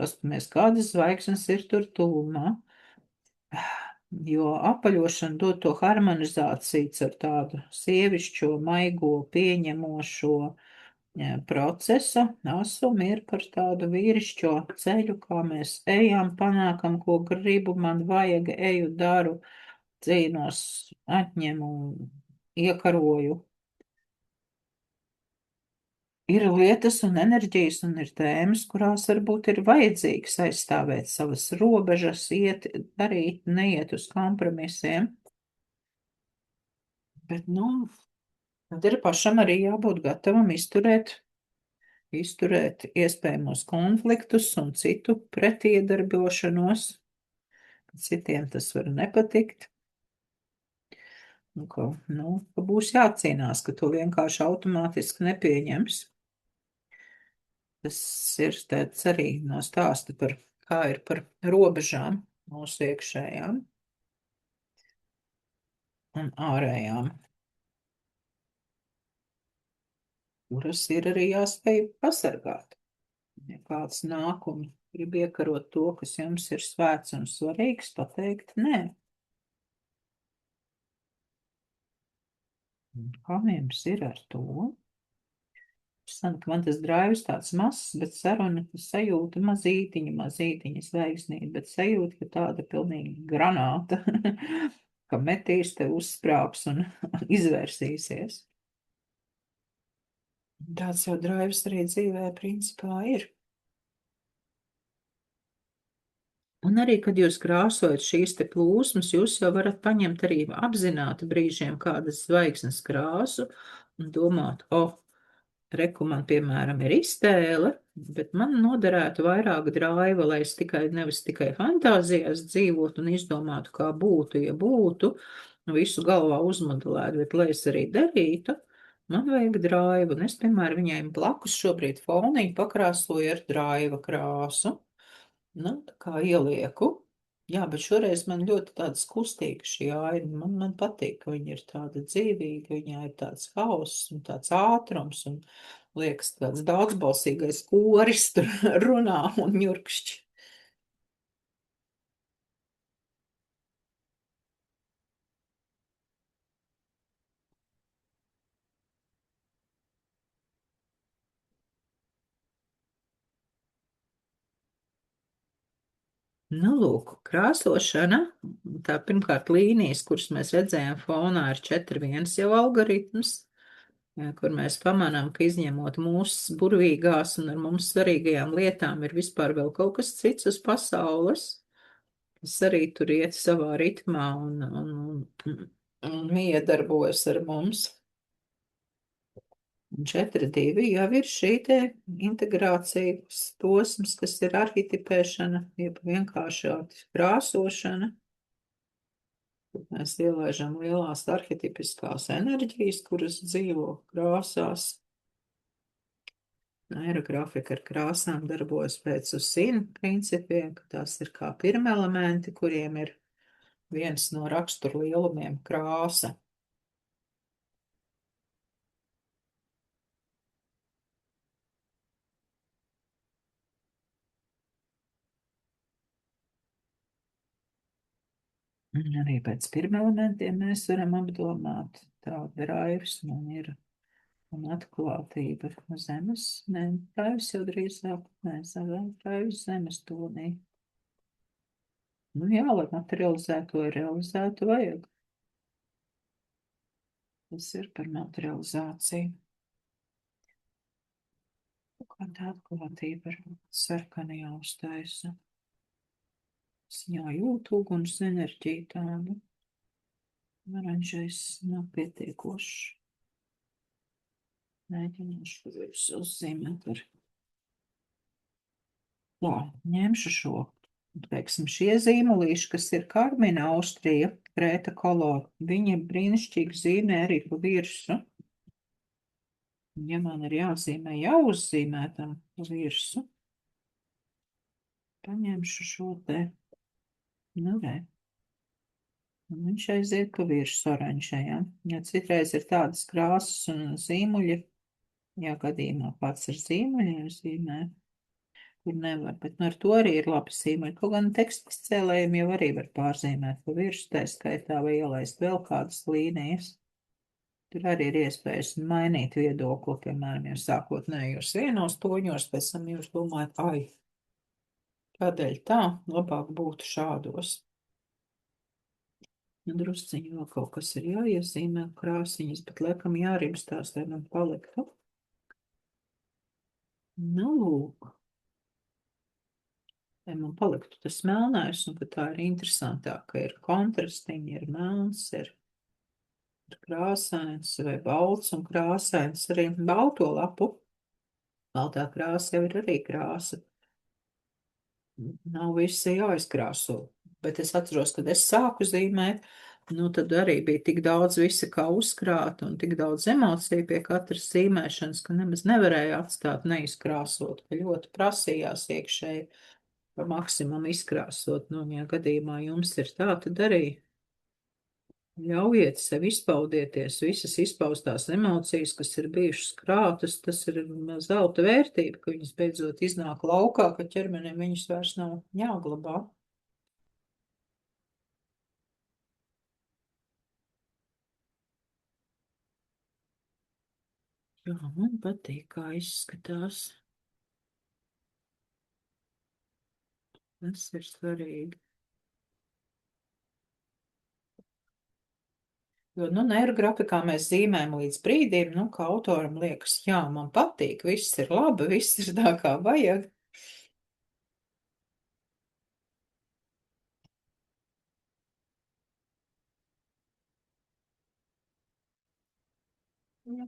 paskatāmies, kādas zvaigznes ir tur tūmā, jo apaļošana dod to harmonizāciju ar tādu sievišķo, maigo, pieņemošo procesu, asumu ir par tādu vīrišķo ceļu, kā mēs ejam, panākam, ko gribu, man vajag, eju, daru, cīnos, atņemu, iekaroju. Ir lietas un enerģijas un ir tēmas, kurās varbūt ir vajadzīgs aizstāvēt savas robežas, darīt, neiet uz kompromisiem. Bet, tad ir pašam arī jābūt gatavam izturēt iespējamos konfliktus un citu pretiedarbošanos. Citiem tas var nepatikt. Ka būs jācīnās, ka to vienkārši automātiski nepieņems. Tas ir tāds arī no stāsta par kā ir par robežām mūsu iekšējām un ārējām, kuras ir arī jāspēj pasargāt. Ja kāds nāk un grib iekarot to, kas jums ir svēts un svarīgs, pateikt nē. Kā jums ir ar to? Man tas draivs tāds mazs, bet saruna sajūta mazītiņa zvaigznīte, bet sajūta, ka tāda pilnīgi granāta, ka metīs te uzsprāps un izvērsīsies. Tāds jau draivs arī dzīvē principā ir. Un arī, kad jūs krāsojat šīs te plūsmas, jūs jau varat paņemt arī apzināti brīžiem kādas zvaigznes krāsu un domāt, reku man, piemēram, ir iztēle, bet man noderētu vairāk draiva, lai es nevis tikai fantāzijās dzīvotu un izdomātu, kā būtu, ja būtu, visu galvā uzmodelētu, bet lai es arī darītu, man vajag draivu. Un es, piemēram, viņai blakus šobrīd foniņu pakrāsoju ar draiva krāsu. Tā kā ielieku. Jā, bet šoreiz man ļoti tāds kustīga šī aina. Man patīk, ka viņa ir tāda dzīvīga, viņā ir tāds hauss un tāds ātrums un liekas tāds daudzbalsīgais koris tur runā un ņurkšķi. Lūk, krāsošana, tā pirmkārt līnijas, kuras mēs redzējām fonā, ir 4.1 jau algoritms, kur mēs pamanām, ka izņemot mūsu burvīgās un ar mums svarīgajām lietām ir vispār vēl kaut kas cits uz pasaules, kas arī tur iet savā ritmā un miedarbojas ar mums. Un 4.2 jau ir šī te integrācijas posms, kas ir arhitipēšana, jeb vienkāršāta krāsošana. Mēs ielaižam lielās arhitipiskās enerģijas, kuras dzīvo krāsās. Aerografika ar krāsām darbojas pēc USIN principiem, ka tās ir kā pirmelementi, kuriem ir viens no raksturlielumiem krāsa. Un arī pēc pirmelementiem mēs varam apdomāt. Tāda raivs man ir un atklātība zemes, ne, raivs jau drīzāk, ne, raivs zemes tonī. Nu jā, lai materializētu vai realizētu vajag. Tas ir par materializāciju. Kāda atklātība ar sarkani jāuztaisa. Es jau jūtu uguns enerģiju tādu. Oranžais nav pietiekošs. Mēģināšu visu uzzīmēt ar. Tā, ņemšu šo. Teiksim, šie zīmolīši, kas ir Karmina Austrija, Grēta Kolor, viņi brīnišķīgi zīmē arī pa virsu. Ja man ir jāzīmē, jāuzzīmētam pa virsu, paņemšu šo te, nu re. Un viņš aiziet pa virsu oranžajām. Ja citreiz ir tādas krāsas un zīmuļi, ja gadījumā pats ar zīmuļiem zīmē, kur nevar, bet ar to arī ir labi zīmuļi. Kaut gan tekstu izcēlējumi jau arī var pārzīmēt pa virsu, tā skaitā vai ielaist vēl kādas līnijas. Tur arī ir iespējas mainīt viedokli, piemēram, jau sākotnējos vienos toņos, pēc tam jūs domājat, ai, kādēļ tā, labāk būtu šādos. Drusciņi vēl kaut kas ir jāiezīmē krāsiņas, bet laikam jāribstās, lai man paliktu. Nu, lūk. Lai man paliktu tas melnais, un ka tā ir interesantāk, ka ir kontrastiņi, ir melns, ir krāsains vai balts un krāsains arī balto lapu. Baltā krāsa jau ir arī krāsa. Nav visi jāizkrāso, bet es atceros, kad es sāku zīmēt, nu tad arī bija tik daudz visa kā uzkrāt un tik daudz emociju pie katras zīmēšanas, ka nemaz nevarēja atstāt neizkrāsot, ka ļoti prasījās iekšēji pa maksimumu izkrāsot. Nu, ja gadījumā jums ir tā, tad arī ļaujiet sev izpaudieties, visas izpaustās emocijas, kas ir bijušas krātas, tas ir zelta vērtība, ka viņas beidzot iznāk laukā, ka ķermenim viņas vairs nav jāglabā. Jā, man patīk, kā izskatās. Tas ir svarīgi. Jo, nu, neirografikā mēs zīmējam līdz brīdim, nu, ka autoram liekas, jā, man patīk, viss ir labi, viss ir tā, kā vajag. Jā,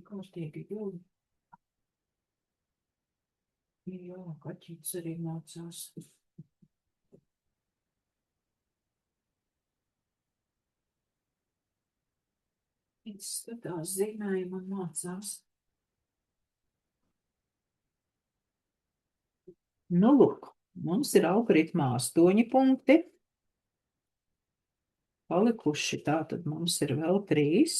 kārtīgi, jūli. Jā, kaķītis arī mācās. Viņš skatās zīmējumu un mācās. Nu, lūk, mums ir algoritmā 8 punkti. Palikuši tātad mums ir vēl 3.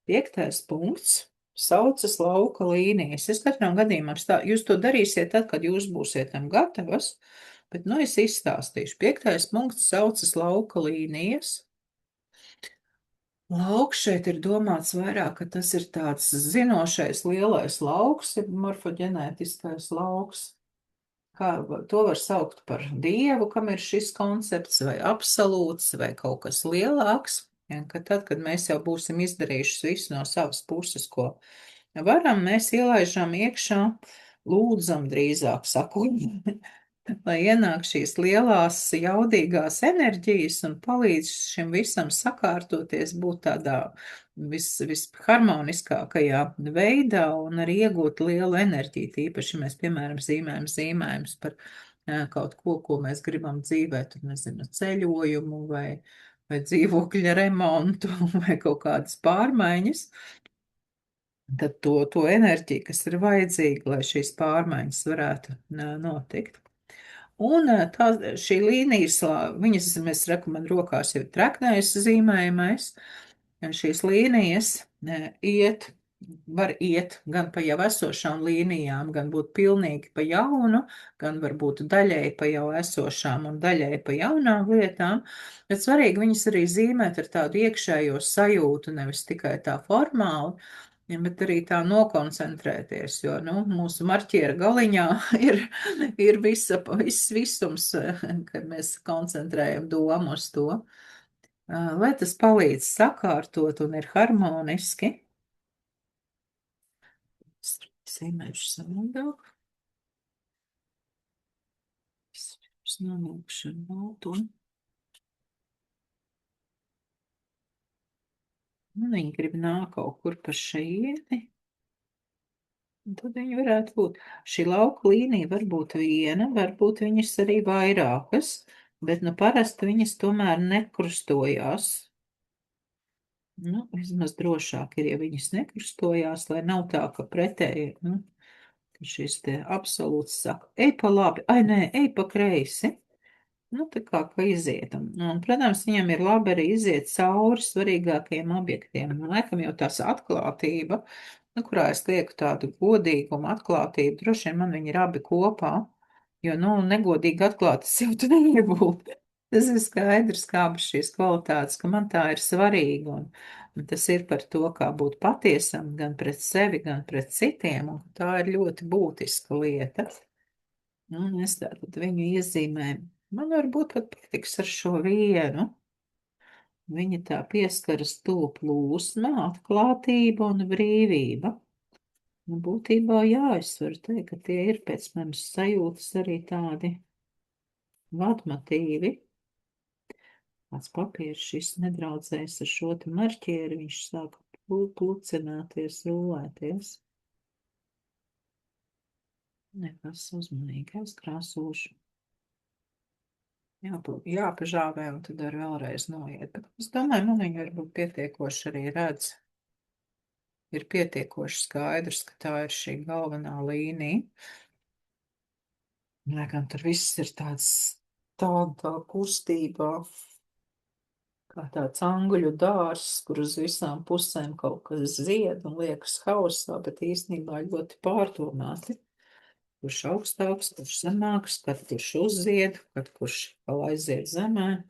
5. punkts saucas lauka līnijas. Es katram gadījumā jūs to darīsiet tad, kad jūs būsiet tam gatavas, bet nu es izstāstīšu. 5. punkts saucas lauka līnijas. Lauks šeit ir domāts vairāk, ka tas ir tāds zinošais lielais lauks, ir morfoģenētiskais lauks. Kā to var saukt par dievu, kam ir šis koncepts, vai absolūts, vai kaut kas lielāks. Ja, ka tad, kad mēs jau būsim izdarījuši visu no savas puses, ko varam, mēs ielaižam iekšā, lūdzam drīzāk sakot, lai ienāk šīs lielās jaudīgās enerģijas un palīdz šim visam sakārtoties, būt tādā visharmoniskākajā veidā un arī iegūt lielu enerģiju. Tīpaši mēs, piemēram, zīmējam zīmējumus par kaut ko, ko mēs gribam dzīvē, tur nezinu, ceļojumu vai dzīvokļa remontu vai kaut kādas pārmaiņas. Tad to enerģiju, kas ir vajadzīga, lai šīs pārmaiņas varētu notikt. Un šī līnijas, viņas, mēs rekomendējam, rokās jau ir treknējs zīmējamais. Šīs līnijas iet var iet gan pa jau esošām līnijām, gan būt pilnīgi pa jaunu, gan varbūt daļēji pa jau esošām un daļēji pa jaunām lietām, bet svarīgi viņas arī zīmēt ar tādu iekšējo sajūtu, nevis tikai tā formāli, ja, bet arī tā nokoncentrēties, jo, nu, mūsu marķiera galiņā ir viss visums, kad mēs koncentrējam domu uz to, lai tas palīdz sakārtot un ir harmoniski. Zīmēšu savādāk. Es nonākšu ar balto. Un viņi grib nāk kaut kur pa šeieni. Un tad viņi varētu būt. Šī lauka līnija var būt viena, varbūt viņas arī vairākas, bet nu parasti viņas tomēr nekrustojās. Nu, vismaz drošāk ir, ja viņas nekrustojās, lai nav tā, ka pretēji, nu, ka šis te absolūts saka, ej pa labi, ai nē, ej pa kreisi. Nu, tā kā iziet. Un, protams, viņam ir labi arī iziet cauri svarīgākajiem objektiem. Un, laikam jau tās atklātība, nu, kurā es lieku tādu godīgumu, atklātību, droši vien man viņi ir abi kopā, jo, nu, negodīgi atklāt, tas jau tu nevar būt. Tas ir skaidrs, kā šīs kvalitātes, ka man tā ir svarīga, un tas ir par to, kā būt patiesam gan pret sevi, gan pret citiem, un tā ir ļoti būtiska lieta. Un es tātad viņu iezīmēju. Man varbūt pat pietiks ar šo vienu. Viņa tā pieskaras to plūsma, atklātība un brīvība. Nu, būtībā jā, es varu teikt, ka tie ir pēc manas sajūtas arī tādi vadmatīvi. Tāds papīrs šis nedraudzēs ar šo te marķieri, viņš sāka plucināties, rulēties. Nekas uzmanīgi aizkrāsošu. Jāpažāvē un tad var vēlreiz noiet. Bet es domāju, man viņi varbūt pietiekoši arī redz. Ir pietiekoši skaidrs, ka tā ir šī galvenā līnija. Lai gan tur viss ir tā kustībā, kā tāds angļu dārs, kur uz visām pusēm kaut kas zied un liekas hausā, bet īstenībā ļoti pārdomāti. Kurš augstāks, kurš zemāks, kad kurš uzzied, kad kurš vēl aiziet zemē.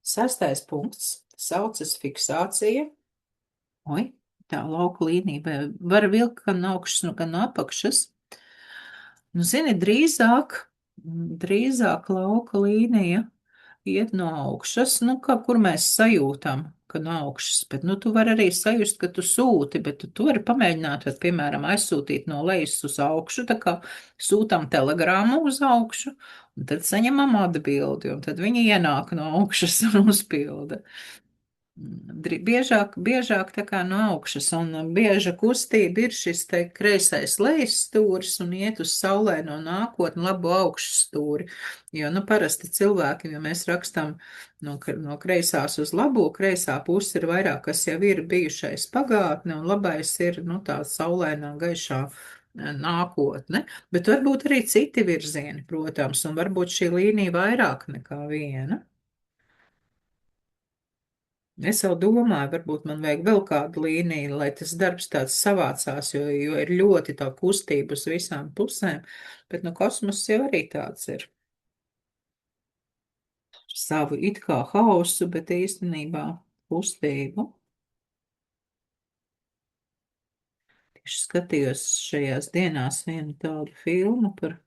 Sestais punkts saucas fiksācija. Oi, tā lauka līnija var vilkt gan no augšas, gan no apakšas. Nu, zini, drīzāk lauka līnija iet no augšas, nu, kur mēs sajūtam, ka no augšas, bet, nu, tu vari arī sajust, ka tu sūti, bet tu vari pamēģināt, vai, piemēram, aizsūtīt no lejas uz augšu, tā kā sūtam telegrāmu uz augšu, un tad saņemam atbildi, un tad viņi ienāk no augšas un uzpilda. Biežāk tā kā no augšas, un bieža kustība ir šis te kreisais lejas stūris un iet uz saulēno nākotni labu augšu stūri, jo, nu, parasti cilvēki, ja mēs rakstam no kreisās uz labo, kreisā puse ir vairāk, kas jau ir bijušais pagātne, un labais ir, nu, tā saulēnā gaišā nākotne, bet varbūt arī citi virzieni, protams, un varbūt šī līnija vairāk nekā viena. Es jau domāju, varbūt man vajag vēl kādu līniju, lai tas darbs tāds savācās, jo ir ļoti tā kustība uz visām pusēm, bet nu kosmos jau arī tāds ir. Savu it kā hausu, bet īstenībā kustību. Tieši skatījos šajās dienās vienu tādu filmu par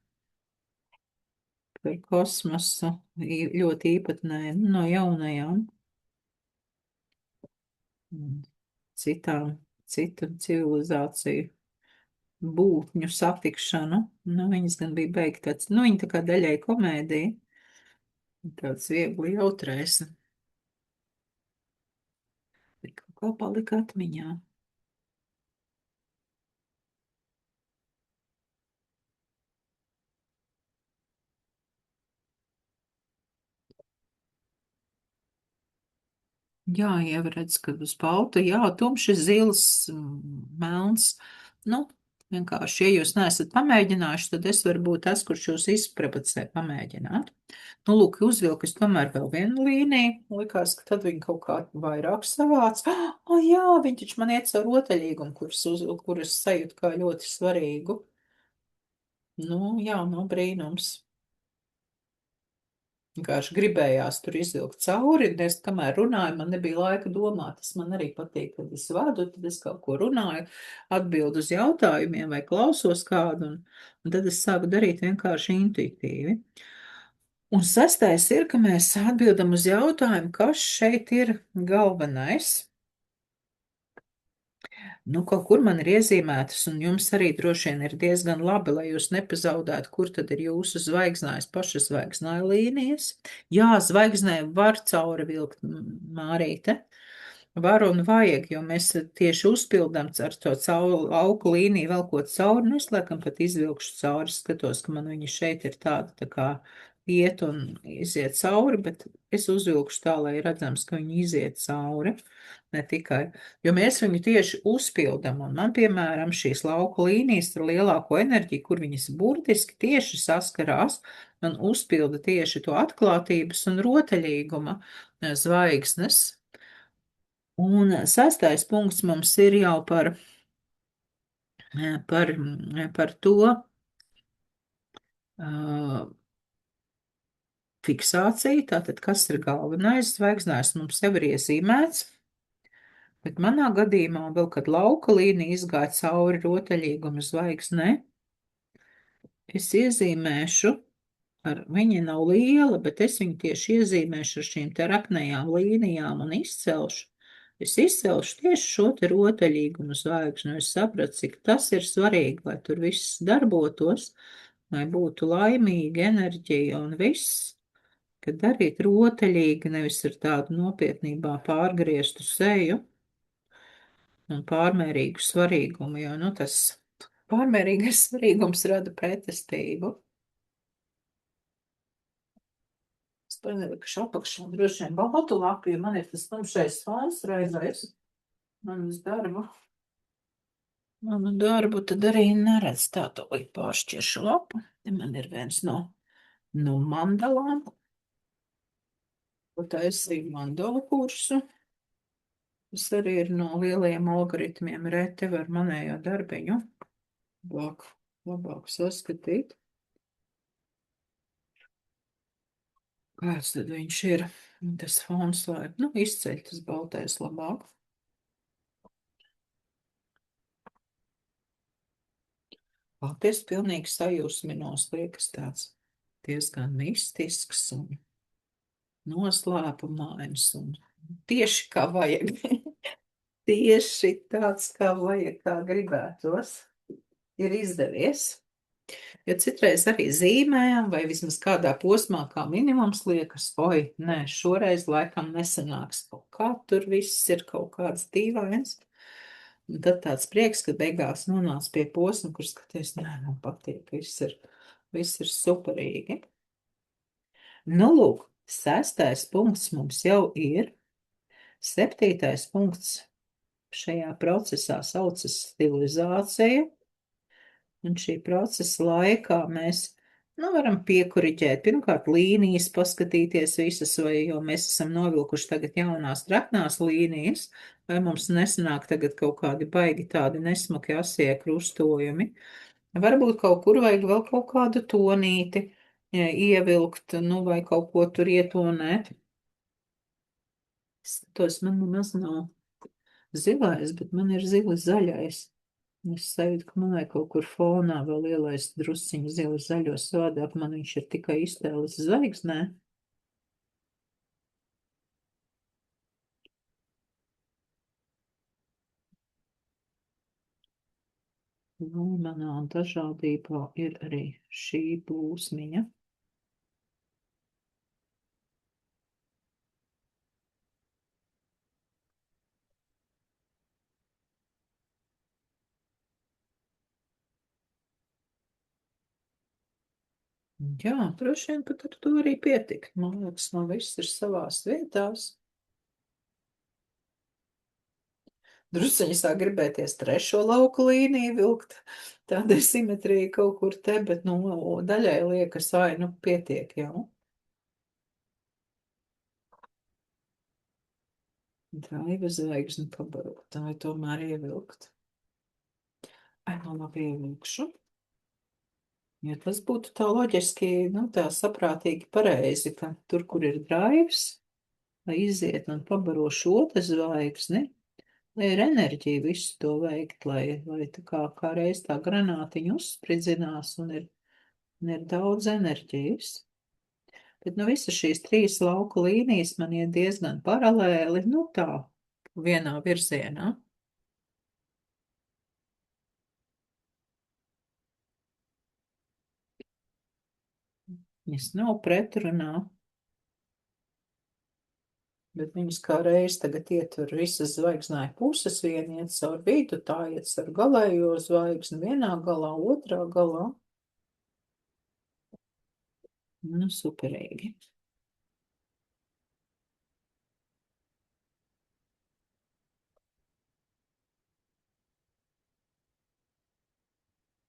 kosmosu, ļoti īpatnēju, no jaunajām. Citu civilizāciju būtņu satikšanu. Nu, viņas gan bija beigts tāds, nu, viņa tā kā daļai komēdija, tāds viegli jautrais. Bet kaut kā palika atmiņā. Jā, jau redz, ka uz balta, jā, tumši zils, melns. Nu, Vienkārši, ja jūs neesat pamēģinājuši, tad es varu būt tas, kurš jūs izprovocē pamēģināt. Nu, lūk, uzvilku es tomēr vēl vienu līniju. Likās, ka tad viņi kaut kā vairāk savāc. Jā, viņi taču man iet caur rotaļīgumu, kuras sajūtu kā ļoti svarīgu. Nu, jā, no brīnums. Vienkārši gribējās tur izvilkt cauri, un es, kamēr runāju, man nebija laika domāt. Tas man arī patīk, kad es vadu, tad es kaut ko runāju, atbildu uz jautājumiem vai klausos kādu, un tad es sāku darīt vienkārši intuitīvi. Un sastais ir, ka mēs atbildam uz jautājumu, kas šeit ir galvenais. Nu, kaut kur man ir iezīmētas, un jums arī droši vien ir diezgan labi, lai jūs nepazaudētu, kur tad ir jūsu zvaigznājs, paša zvaigznāja līnijas. Jā, zvaigznē var cauri vilkt, Mārīte. Var un vajag, jo mēs tieši uzpildām ar to auku līniju vēl ko cauri, nu es laikam pat izvilkšu cauri, skatos, ka man viņa šeit ir tāda tā kā iet un iziet cauri, bet es uzvilkšu tā, lai redzams, ka viņa iziet cauri, ne tikai, jo mēs viņu tieši uzpildam, un man, piemēram, šīs lauku līnijas ar lielāko enerģiju, kur viņas burtiski tieši saskarās un uzpilda tieši to atklātības un rotaļīguma zvaigznes. Un sastais punkts mums ir jau par to fiksāciju, tātad kas ir galvenais, zvaigznājs mums jau ir iezīmēts, bet manā gadījumā vēl, kad lauka līnija izgāja cauri rotaļīguma zvaigznē, es iezīmēšu, viņa nav liela, bet es viņu tieši iezīmēšu ar šīm te raknējām līnijām un izcelšu. Es izcelšu tieši šo te rotaļīgumu zvaigžņu, es sapratu, cik tas ir svarīgi, lai tur viss darbotos, lai būtu laimīga enerģija un viss, kad darīt rotaļīgi, nevis ar tādu nopietnībā pārgrieztu seju un pārmērīgu svarīgumu, jo, nu, tas pārmērīgais svarīgums rada pretestību. Es panelikšu apakšā droši vien baltu lapu, jo man ir tas tumšais fons reizēs. Manu darbu tad arī neredz tā tolīt pāršķiršu lapu. Te man ir viens no mandalām. Taisīju mandalu kursu. Tas arī ir no lielajiem algoritmiem reti var manējo darbiņu. Labāk saskatīt. Kāds tad viņš ir? Tas fons, lai, nu, izceļ tas baltais labāk. Baltais pilnīgi sajūsminos, liekas tāds diezgan mistisks un noslēpumains un tieši kā vajag. Tieši tāds, kā vajag, kā gribētos. Ir izdevies. Jo citreiz arī zīmējam, vai vismaz kādā posmā, kā minimums liekas, oi, nē, šoreiz laikam nesanāks kaut kā, tur viss ir kaut kāds dīvains. Un tad tāds prieks, ka beigās nonāc pie posma, kur skaties, nē, man patīk, viss ir superīgi. Nu, lūk, 6. punkts mums jau ir. 7. punkts šajā procesā saucas stilizācija. Un šī procesa laikā mēs varam piekuriģēt. Pirmkārt, līnijas paskatīties visas, vai jo mēs esam novilkuši tagad jaunās traknās līnijas, vai mums nesanāk tagad kaut kādi baigi tādi nesmaki asie krustojumi. Varbūt kaut kur vajag vēl kaut kādu tonīti ievilkt, vai kaut ko tur ietonēt. Tos man nemaz nav zilais, bet man ir zili zaļais. Es sajūtu, ka man vajag kaut kur fonā vēl ielaist drusciņu zilu zaļo savādāk, man viņš ir tikai iztēlis zvaigznē. Nu, manā dažādībā ir arī šī plūsmiņa. Jā, droši vien pat ar to arī pietikt. Man liekas, man viss ir savās vietās. Drusceņi sāk gribēties trešo lauku līniju vilkt. Tāda ir simetrija kaut kur te, bet, nu, daļai liekas, ai, nu, pietiek jau. Draiva zvaigzne pabarot, vai tomēr ievilkt. Ai, nu, labi, ievilkšu. Ja tas būtu tā loģiski, nu, tā saprātīgi pareizi, ka tur, kur ir draivs, lai iziet un pabaro šo te zvaigzni, lai ir enerģija visu to veikt, lai tā kā reiz tā granātiņa uzspridzinās un ir daudz enerģijas. Bet, nu, visas šīs 3 lauku līnijas man iet diezgan paralēli, nu, tā, vienā virzienā. Viņas nav pretrunā, bet viņas kā reiz tagad ietver visas zvaigznāju puses, viena iet caur vidu, tā iet caur galējo zvaigzni, vienā galā, otrā galā. Nu, superīgi.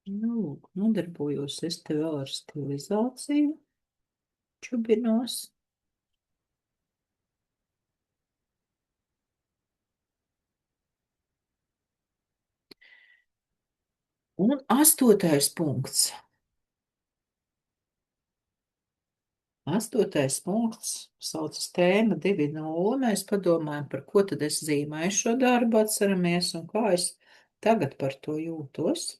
Nu, lūk, nodarbojos es te vēl ar stilizāciju čubinos. Un 8. punkts. 8. punkts saucas tēma 2.0. Mēs padomājam, par ko tad es zīmēju šo darbu, atceramies, un kā es tagad par to jūtos.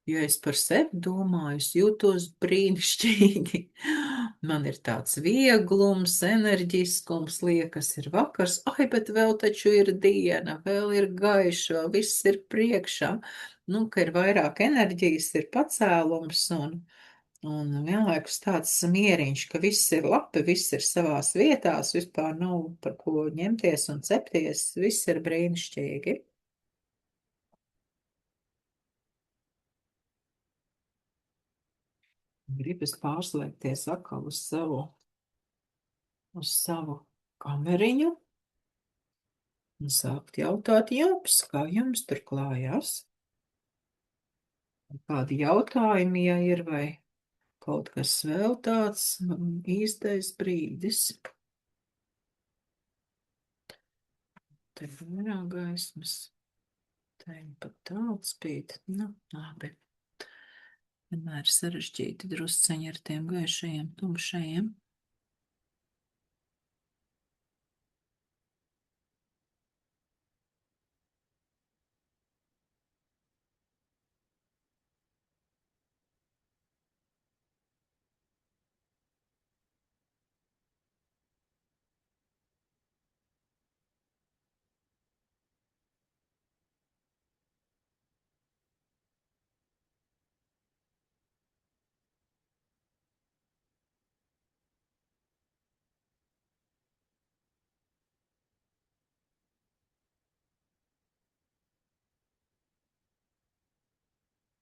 Ja es par sevi domāju, es jūtos brīnišķīgi. Man ir tāds vieglums, enerģiskums, liekas, ir vakars, ai, bet vēl taču ir diena, vēl ir gaiša, vēl viss ir priekšā. Nu, ka ir vairāk enerģijas, ir pacēlums un vienlaikus tāds mieriņš, ka viss ir labi, viss ir savās vietās, vispār nav par ko ņemties un cepties, viss ir brīnišķīgi. Gribas pārslēgties atkal uz savu kameriņu un sākt jautāt jums, kā jums tur klājās. Kādi jautājumi, ja ir, vai kaut kas vēl tāds īstais brīdis. Te vairāk gaismas, te pat tāls spīd, nu, labi. Vienmēr sarežģīti drusceņi ar tiem gaišajiem, tumšajiem.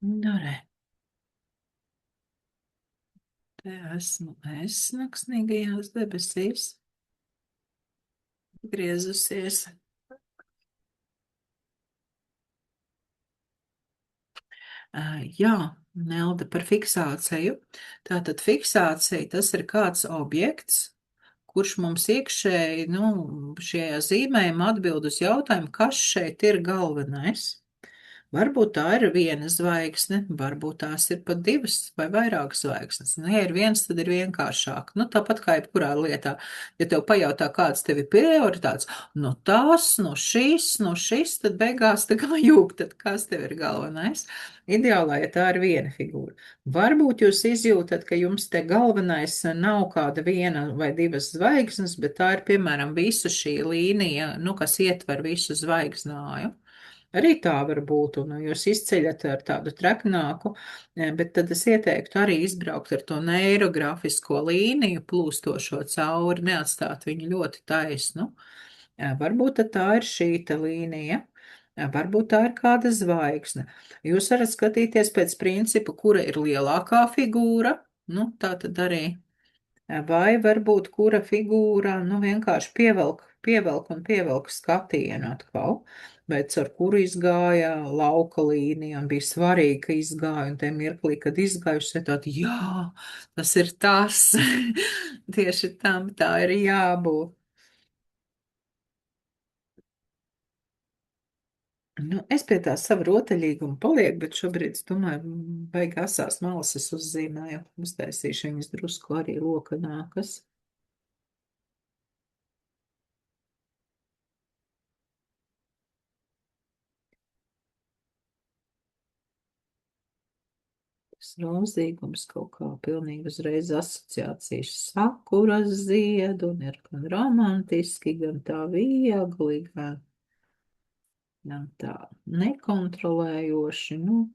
Nu, re. Te esmu es naksnīgajās debesīs. Griezusies. Jā, Nelda, par fiksāciju. Tātad fiksācija, tas ir kāds objekts, kurš mums iekšēji, nu, šajā zīmējumā atbild uz jautājumu, kas šeit ir galvenais. Varbūt tā ir viena zvaigzne, varbūt tās ir pat 2 vai vairāk zvaigznes. Nu, ja ir viens, tad ir vienkāršāk. Nu, tāpat kā jebkurā lietā. Ja tev pajautā, kāds tev ir prioritāts, no tās, no šis, tad beigās tā kā jūg, tad kas tev ir galvenais? Ideālā, ja tā ir viena figūra. Varbūt jūs izjūtat, ka jums te galvenais nav kāda viena vai 2 zvaigznes, bet tā ir, piemēram, visa šī līnija, nu, kas ietver visu zvaigznāju. Arī tā var būt, un jūs izceļat ar tādu traknāku, bet tad es ieteiktu arī izbraukt ar to neirografisko līniju, plūstošo cauri, neatstāt viņu ļoti taisnu. Varbūt tā ir šīta līnija, varbūt tā ir kāda zvaigzne. Jūs varat skatīties pēc principa, kura ir lielākā figūra, nu tā tad arī Vai varbūt kura figūra, nu, vienkārši pievelk skatienu atkal, bet ar kuru izgāja lauka līnija un bija svarīgi, ka izgāja, un te mirklī, kad izgājuši, satot, jā, tas ir tas, tieši tam tā ir jābūt. Nu, es pie tā sava rotaļīguma palieku, bet šobrīd, es domāju, baigi asās malas es uzzīmēju, uztaisīšu viņas drusku arī lokanākas. Tas rozīgums kaut kā pilnīgi uzreiz asociācijas sakuras ziedu un ir gan romantiski, gan tā viegli, gan tā nekontrolējoši, nu,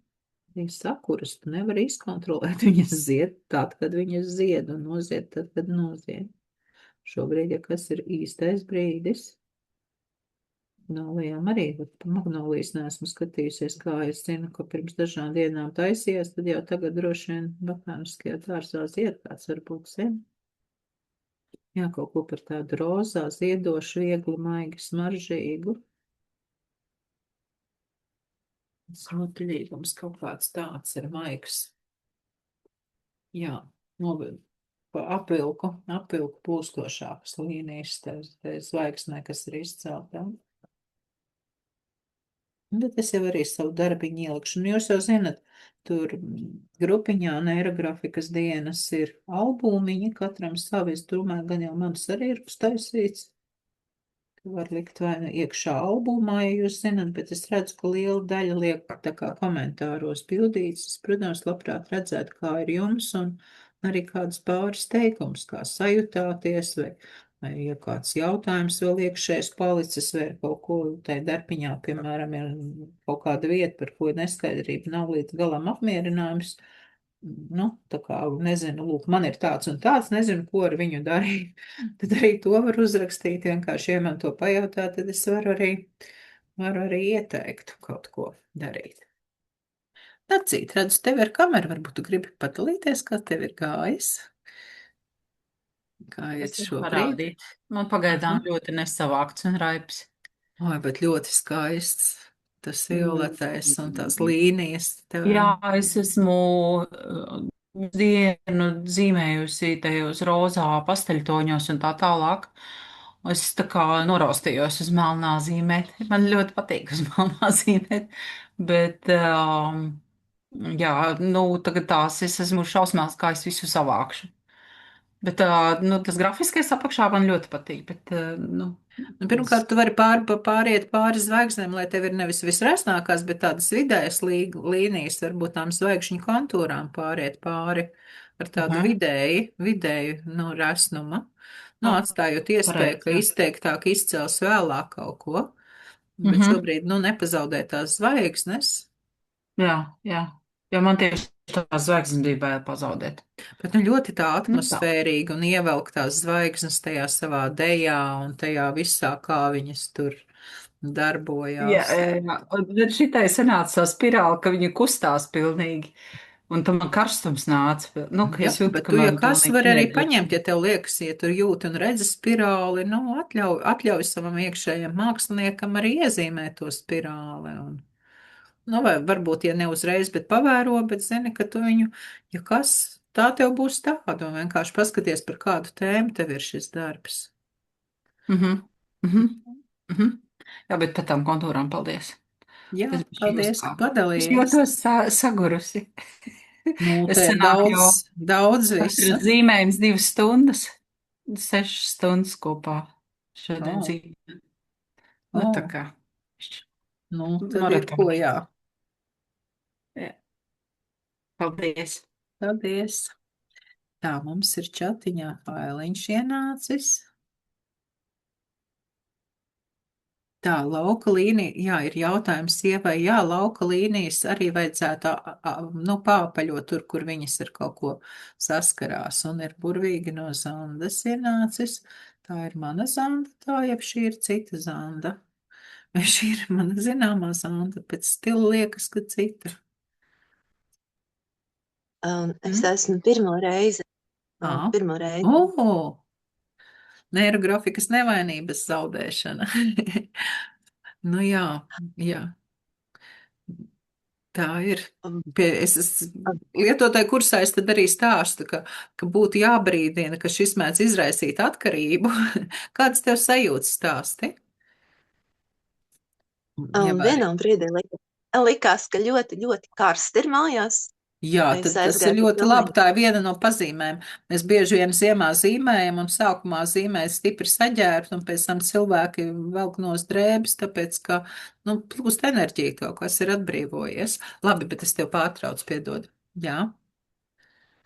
ja sakuras tu nevari izkontrolēt, viņas zied tad, kad viņas zied un nozied tad, kad nozied. Šobrīd, ja kas ir īstais brīdis, Magnolījām arī, bet magnolijas neesmu skatījusies, kā es zinu, ka pirms dažām dienām taisījās, tad jau tagad droši vien botāniskajā dārzā zied kāds varbūt zina. Jā, kaut ko par tādu rozā, ziedošu, viegli, maigi, smaržīgu. Rotaļīgums kaut kāds tāds ir maigs. Jā, pa apvilku pūstošākas līnijas, te zvaigznē, kas ir izceltā. Bet es jau arī savu darbiņu ielikšu. Un jūs jau zinat, tur grupiņā neirografikas dienas ir albumiņi, katram savi, es domāju, gan jau mans arī ir uztaisīts. Var likt vai nu iekšā albumā, ja jūs zinat, bet es redzu, ka liela daļa liek tā kā komentāros bildītas. Es, protams, labprāt redzētu, kā ir jums, un arī kādas pāris teikums, kā sajutāties, vai ja kāds jautājums vēl iekšējais palicis, vai ir kaut ko tai darbiņā, piemēram, ir kaut kāda vieta, par ko neskaidrība nav līdz galam apmierinājums. Nu, tā kā, nezinu, lūk, man ir tāds un tāds, nezinu, ko ar viņu darīt. Tad arī to var uzrakstīt, vienkārši, ja man to pajautā, tad es varu arī ieteikt kaut ko darīt. Nacīt, redzu, tev ir kamera, varbūt tu gribi padalīties, kā tev ir gājis? Kā iet šobrīd? Parādīt. Man pagaidām ļoti nesavākts un raips. Oi, bet ļoti skaists. Tas violetais un tās līnijas. Jā, es esmu dienu zīmējusi tajos rozā pasteļtoņos un tā tālāk. Es tā kā noraustījos uz melnā zīmēt. Man ļoti patīk uz melnā zīmēt, bet jā, nu tagad tās es esmu šausmās, kā es visu savākšu. Bet nu, tas grafiskais apakšā man ļoti patīk. Bet, nu, pirmkārt, tu vari pāriet pāri zvaigznēm, lai tev ir nevis visresnākās, bet tādas vidējas līnijas, varbūt tām zvaigžņu kontūrām pāriet pāri ar tādu vidēju no resnuma. Nu, atstājot iespēju, ka izteiktāk izcels vēlāk kaut ko, bet šobrīd, nu, nepazaudē tās zvaigznes. Jā. Jo man tieši tā zvaigznes bija bail pazaudēt. Bet nu ļoti tā atmosfērīga un ievelk tās zvaigznes tajā savā dejā un tajā visā, kā viņas tur darbojās. Jā. Bet šitai sanāca tā spirāli, ka viņa kustās pilnīgi. Un tam man karstums nāca. Nu, ka es jūtu, bet ka tu, ja man kas pilnīgi var arī negrib. paņemt, ja tev liekas, ja tur jūti un redzi spirāli, nu, atļauj savam iekšējam māksliniekam arī iezīmēt to spirāli. Nu, vai varbūt, ja ne uzreiz, bet pavēro, bet zini, ka tu viņu, ja kas, tā tev būs tāda, un vienkārši paskaties, par kādu tēmu tev ir šis darbs. Jā, bet par tām kontūrām paldies. Jā, paldies, ka padalījies. Es jūtos sagurusi. Nu, Es te sanāku jau daudz visu. zīmējums 2 stundas, 6 stundas kopā šodien Oh. zīmē. Nu, tā kā. Nu, tad ir ko, jā. Paldies. Paldies. Tā, mums ir čatiņā failiņš ienācis. Tā, lauka līnija, jā, ir jautājums sievai, jā, lauka līnijas arī vajadzētu, nu, pāpaļot tur, kur viņas ar kaut ko saskarās, un ir burvīgi no zandas ienācis. Tā ir mana zanda, tā, jeb šī ir cita zanda. Vai šī ir mana zināmā zanda, pēc stila liekas, ka cita. Es esmu pirmo reizi pirmo reizi. Neirografikas nevainības zaudēšana. Nu jā, tā ir. Es lietotāju kursā es tad arī stāstu, ka būtu jābrīdina, ka šis mēdz izraisīt atkarību. Kādas tev sajūtas stāsti? Vienā brīdī likās, ka ļoti, ļoti karsti ir mājās. Jā, tad tas ir ļoti labi. Tā ir viena no pazīmēm. Mēs bieži vien ziemā zīmējam un sākumā zīmē stipri saģērbt, un pēc tam cilvēki velk nos drēbes, tāpēc, ka, plūst enerģija, kaut kas ir atbrīvojies. Labi, bet es tev pārtraucu, piedod. Jā.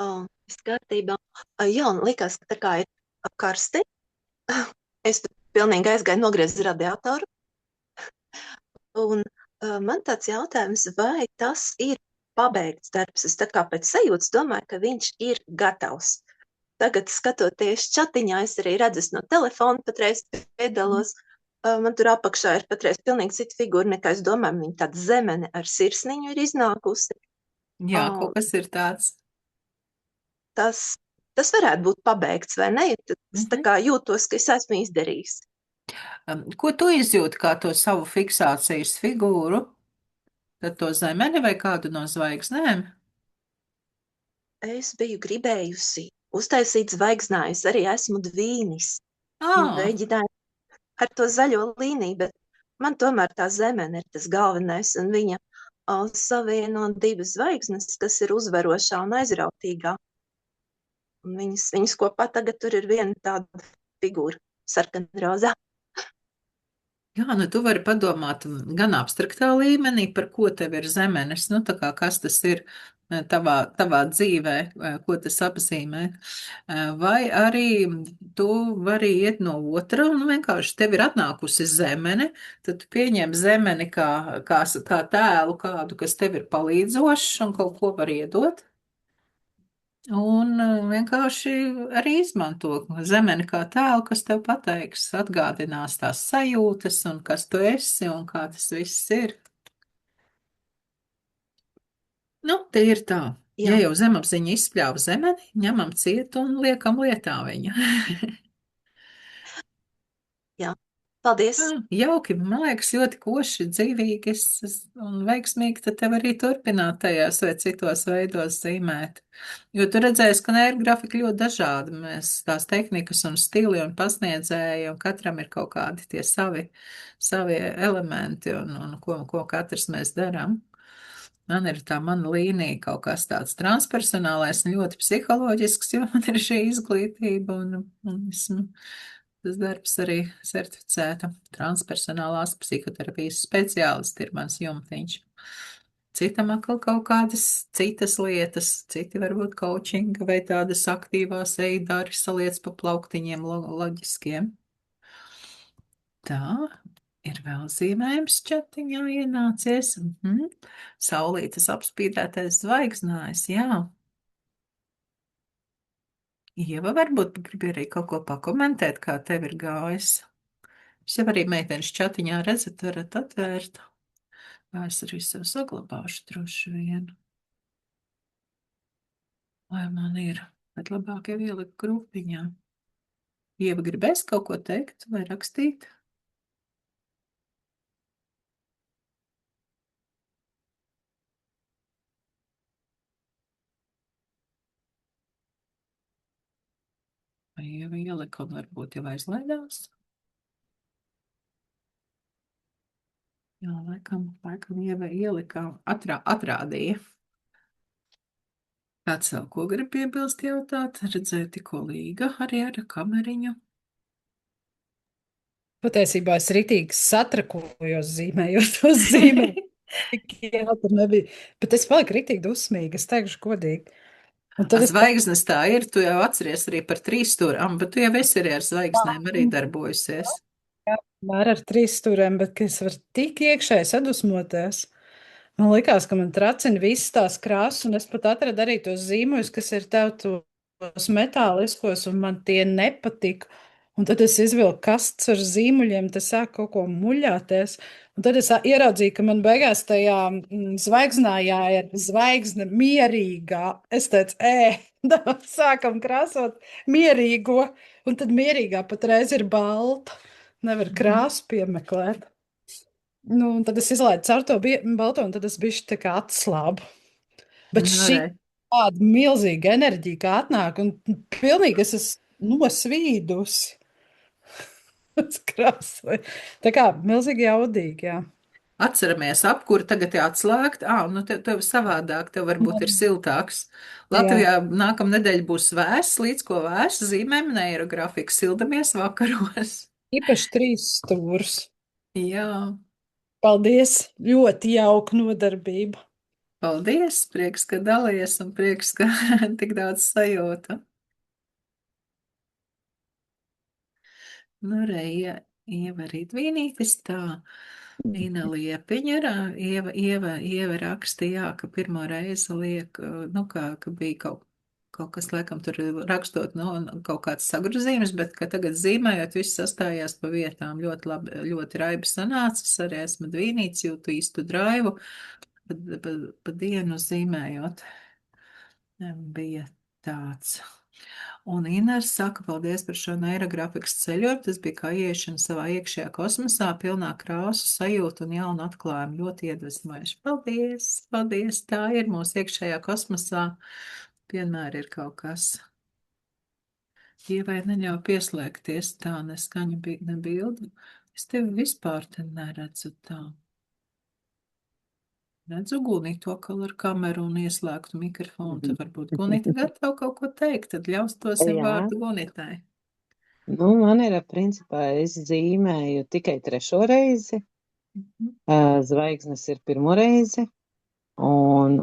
Viss kārtībā. Jā, un likās, ka tā kā ir karsti. Es pilnīgi aizgāju nogriezt radiatoru. Un man tāds jautājums, vai tas ir pabeigts darbs. Es tā kā pēc sajūtas domāju, ka viņš ir gatavs. Tagad, skatoties čatiņā, es arī redzu no telefona patreiz piedalos. Man tur apakšā ir patreiz pilnīgi cita figūra, nekā es domāju, viņa tāda zemene ar sirsniņu ir iznākusi. Jā, kaut kas ir tāds. Tas varētu būt pabeigts, vai ne? Es tā kā jūtos, ka es esmu izdarījis. Ko tu izjūti kā to savu fiksācijas figūru? Tad to zemeni vai kādu no zvaigznēm? Es biju gribējusi uztaisīt zvaigznājus, arī esmu dvīnis. Mēģināju ar to zaļo līniju, bet man tomēr tā zemene ir tas galvenais, un viņa savieno divas zvaigznes, kas ir uzvarošā un aizrautīgā. Un viņas kopā tagad tur ir viena tāda figūra, sarkanrozā. Jā, tu vari padomāt gan abstraktā līmenī, par ko tev ir zemenes, tā kā kas tas ir tavā dzīvē, ko tas apzīmē, vai arī tu vari iet no otra un vienkārši tev ir atnākusi zemene, tad tu pieņem zemeni kā tēlu kādu, kas tev ir palīdzošs un kaut ko var iedot. Un vienkārši arī izmanto zemeni kā tēlu, kas tev pateiks, atgādinās tās sajūtas un kas tu esi un kā tas viss ir. Te ir tā. Jā. Ja jau zemapziņa izspļāva zemeni, ņemam ciet un liekam lietā viņu. Jā. Paldies! Jauki, man liekas, ļoti koši, dzīvīgi un veiksmīgi, tad tev arī turpināt tajās vai citos veidos zīmēt. Jo tu redzēsi, ka neirografika ļoti dažāda. Mēs tās tehnikas un stili un pasniedzēji, un katram ir kaut kādi tie savi elementi un ko katrs mēs darām. Man ir tā mana līnija kaut kas tāds transpersonālais un ļoti psiholoģisks, jo man ir šī izglītība un esmu tas darbs arī certificēta transpersonālās psihoterapijas speciālisti ir mans jumtiņš. Citam atkal kaut kādas citas lietas, citi varbūt coachinga vai tādas aktīvās eidāri saliec pa plauktiņiem loģiskiem. Tā, ir vēl zīmējums čatiņā ienācies. Saulītes apspīdētais zvaigznājs, jā. Ieva, varbūt gribi arī kaut ko pakomentēt, kā tev ir gājis. Es jau arī meitenes čatiņā redzat, varat atvērt. Vai es arī sev saglabāšu droši vien. Vai man ir, bet labāk jau ielikt grupiņā. Ieva, gribēs kaut ko teikt vai rakstīt? Vai Ieva ielika un varbūt jau aizlaidās? Jā, laikam Ieva ielika, atrādīja. Kāds vēl ko grib piebilst jautāt? Redzēju tikko Līga arī ar kameriņu. Patiesībā es ritīgi satrakojos zīmējot to zīmē. Jā, tur nebija. Bet es paliku ritīgi dusmīgi, es teikšu godīgi. Zvaigznes tā ir, tu jau atceries arī par trīsstūrām, bet tu jau esi arī ar zvaigznēm arī darbojusies. Jā, ar trīsstūrēm, bet es varu tik iekšēji sadusmoties. Man likās, ka man tracina visas tās krāsas, un es pat atradu arī tos zīmuļus, kas ir tev tos metāliskos, un man tie nepatika. Un tad es izvilku kastes ar zīmuļiem, tas sāk kaut ko muļāties. Un tad es ieraudzīju, ka man beigās tajā zvaigznājā ir zvaigzne mierīgā. Es teicu, Sākam krāsot mierīgo, un tad mierīgā patreiz ir balta. Nevar krāsu piemeklēt. Nu, un tad es izlaidu caur to balto, un tad es bišķi tā kā atslābu. Bet Nu, šī re. tāda milzīga enerģija, kā atnāk, un pilnīgi es esmu nosvīdusi. Tas krāsoju. Tā kā milzīgi jaudīgi, jā. Atceramies, apkuri tagad ir atslēgta. Nu tev savādāk, tev varbūt ir siltāks. Jā. Latvijā nākamnedēļ būs vēss, līdz ko vēss zīmēm neirografiku. Sildamies vakaros. Īpaši 3 stūrus. Jā, Paldies, ļoti jauka nodarbība. paldies, prieks, ka dalies un prieks, ka tik daudz sajūta. Nu, Ieva Rītvīnītis tā. Ina Liepiņa, Ieva rakstīja, ka pirmo reizi liek, nu, ka bija kaut kas, laikam, tur rakstot, kaut kāds sagrozījums, bet, ka tagad zīmējot, viss sastājās pa vietām. Ļoti labi, ļoti raibi sanācis, arī esmu dvīnīts, jūtu īstu draivu, pa dienu zīmējot. Bija tāds. Un Inars saka, paldies par šo neirografikas ceļojumu. Tas bija kā ieiešana savā iekšējā kosmosā, pilnā krāsu sajūta un jaunu atklājumu. Ļoti iedvesmojuši. Paldies, paldies. Tā ir mūsu iekšējā kosmosā. Vienmēr ir kaut kas. Ievai neļauj pieslēgties tā, neskaņa ne bildi. Es tevi vispār te neredzu tā. Redzu Gunītu atkal ar kameru un ieslēgtu mikrofonu. Tad varbūt Gunita gatava kaut ko teikt, tad ļaustosim Jā. vārdu Gunitai. Nu, man ir, principā, es zīmēju tikai 3. reizi. Zvaigznes ir 1. reizi. Un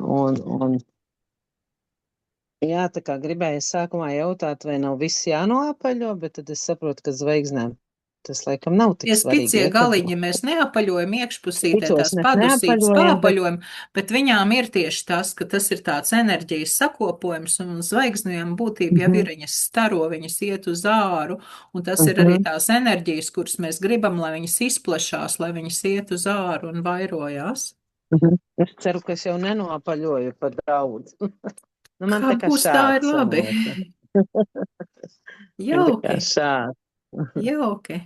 jā, tā kā gribēju sākumā jautāt, vai nav viss jānoapaļo, bet tad es saprotu, ka zvaigznēm tas laikam nav tik Tie svarīgi. spicie ja, kad galiņi mēs neapaļojam iekšpusītē, Spicos tās mēs padusītes neapaļojam, bet- paapaļojam, bet viņām ir tieši tas, ka tas ir tāds enerģijas sakopojums, un zvaigznēm būtība jau ir, viņas staro, viņas iet uz āru, un tas ir arī tās enerģijas, kuras mēs gribam, lai viņas izplešās, lai viņas iet uz āru un vairojās. Es ceru, ka es jau nenoapaļoju par daudz. Nu, man Kā tā kā būs, tā ir šāds labi. sanāca. Jauki, Šāds. jauki.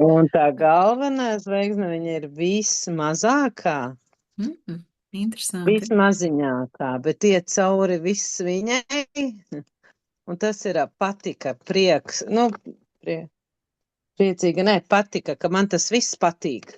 Un tā galvenā zvaigzne, viņa ir vismazākā, Interesanti. vismaziņākā, bet iet cauri viss viņai. Un tas ir patika, prieks, nu, priecīga, nē, patika, ka man tas viss patīk.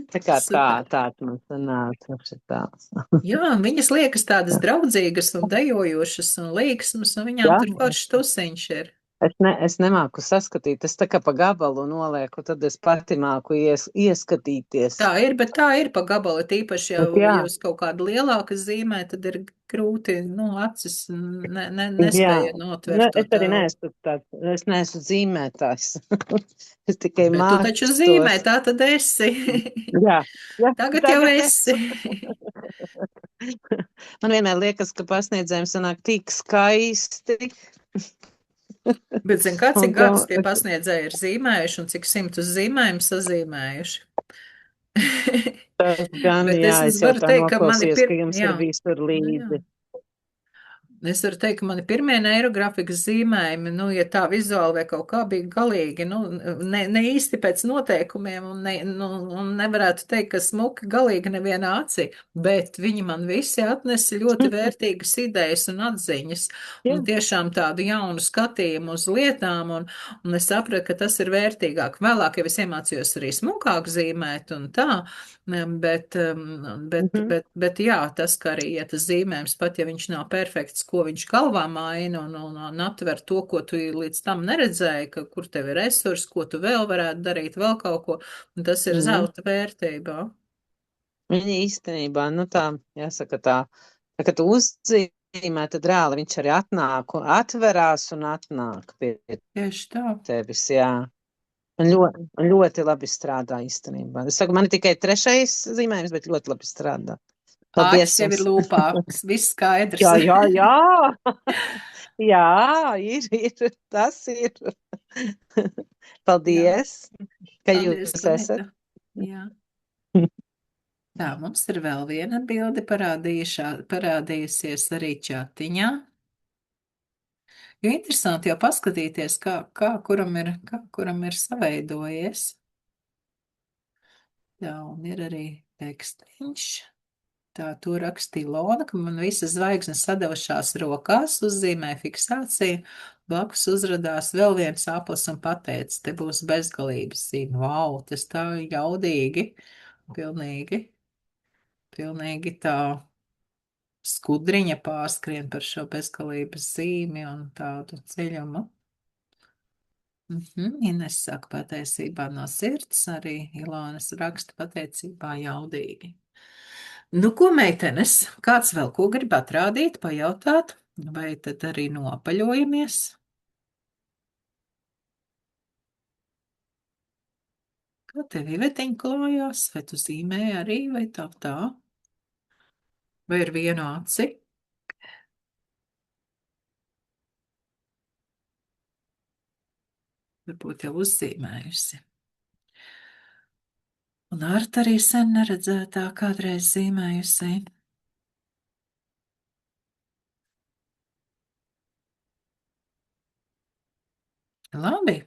Tā kā Super. tāds man sanāca. Tāds. Jā, un viņas liekas tādas draudzīgas un dejojošas un līksmas, un viņām Jā. tur foršs tusiņš ir. Es nemāku saskatīt, es tā kā pa gabalu nolieku, tad es pati māku ieskatīties. Tā ir, bet tā ir pa gabalu, tīpaši jau, Bet jā. ja uz kaut kādu lielāku zīmē, tad ir grūti, acis nespēja notvert to Es arī tālu. neesmu tāds, es neesmu zīmētājs. Es tikai Bet tu mākstos. taču zīmē, tā tad esi. Jā, jā, Tagad jau esi. Man vienmēr liekas, ka pasniedzējiem sanāk tik skaisti. Bet, zin kā, cik Un gadus tā- tie pasniedzēji ir zīmējuši un cik simtus zīmējumu sazīmējuši. Tas gan, Bet jā, es es jau varu tā teikt, ka mani noklausījos, ka jums jā. ir bijis tur līdzi. Es varu teikt, ka mani pirmie neirografikas zīmējumi, ja tā vizuāli vai kaut kā bija galīgi, ne īsti pēc noteikumiem un nevarētu teikt, ka smuki galīgi nevienā acī, bet viņi man visi atnesa ļoti vērtīgas idejas un atziņas un tiešām tādu jaunu skatījumu uz lietām un es sapratu, ka tas ir vērtīgāk. Vēlāk jau es iemācījos arī smukāk zīmēt un tā, bet jā, tas, ka arī, ja tas zīmējums, pat ja viņš nav perfekts, ko viņš galvā maina un atver to, ko tu līdz tam neredzēji, kur tev ir resursi, ko tu vēl varētu darīt, vēl kaut ko, un tas ir zelta vērtībā. Viņa īstenībā, tā, jāsaka tā, ka tu uzzīmē, tad reāli viņš arī atverās un atnāk pie Tieši tā. tevis, jā. Ļoti labi strādā īstenībā. Es saku, man ir tikai 3. zīmējums, bet ļoti labi strādā. Āķis jau ir lūpā, viss skaidrs. Jā. Jā, ir, tas ir. Paldies, ka Paldies, jūs esat. Jā. Tā, mums ir vēl viena bilde parādījusies arī čatiņā. Jo interesanti jau paskatīties, kā kuram ir saveidojies. Jā, un ir arī tekstiņš. Tā to rakstīja Ilona, ka man visas zvaigznes sadevušās rokās, uzzīmē fiksāciju, blakus uzradās vēl viens aplis un pateica, te būs bezgalības zīme. Vau, tas tā jaudīgi, pilnīgi tā skudriņa pārskrien par šo bezgalības zīmi un tādu dziļumu. Ines saka pateicībā no sirds, arī Ilonas raksta pateicībā jaudīgi. Nu, ko meitenes, kāds vēl ko grib atrādīt, pajautāt, vai tad arī nopaļojamies? Kā tev Ivetiņa klājās, vai tu zīmēji arī, vai tā? Vai ar vienu aci? Varbūt jau uzzīmējusi. Un Arta arī sen neredzētā kādreiz zīmējusi. Labi.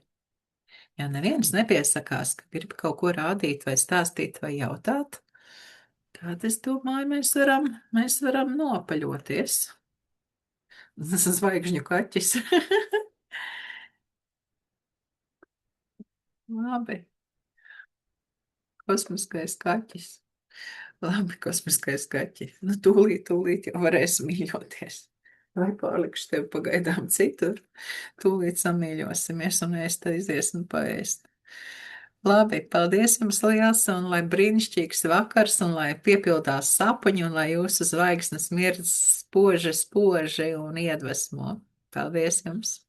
Ja neviens nepiesakās, ka grib kaut ko rādīt vai stāstīt vai jautāt, tad es domāju, mēs varam nopaļoties. Zvaigžņu kaķis. Labi. Kosmiskais kaķis. Labi, kosmiskais kaķi. Nu, tūlīt jau varēsim mīļoties. Vai pārlikšu tevi pagaidām citur? Tūlīt samīļosimies un mēs te iziesim paēst. Labi, paldies jums liels un lai brīnišķīgs vakars un lai piepildās sapņi un lai jūsu zvaigznes mirdz spoži un iedvesmo. Paldies jums!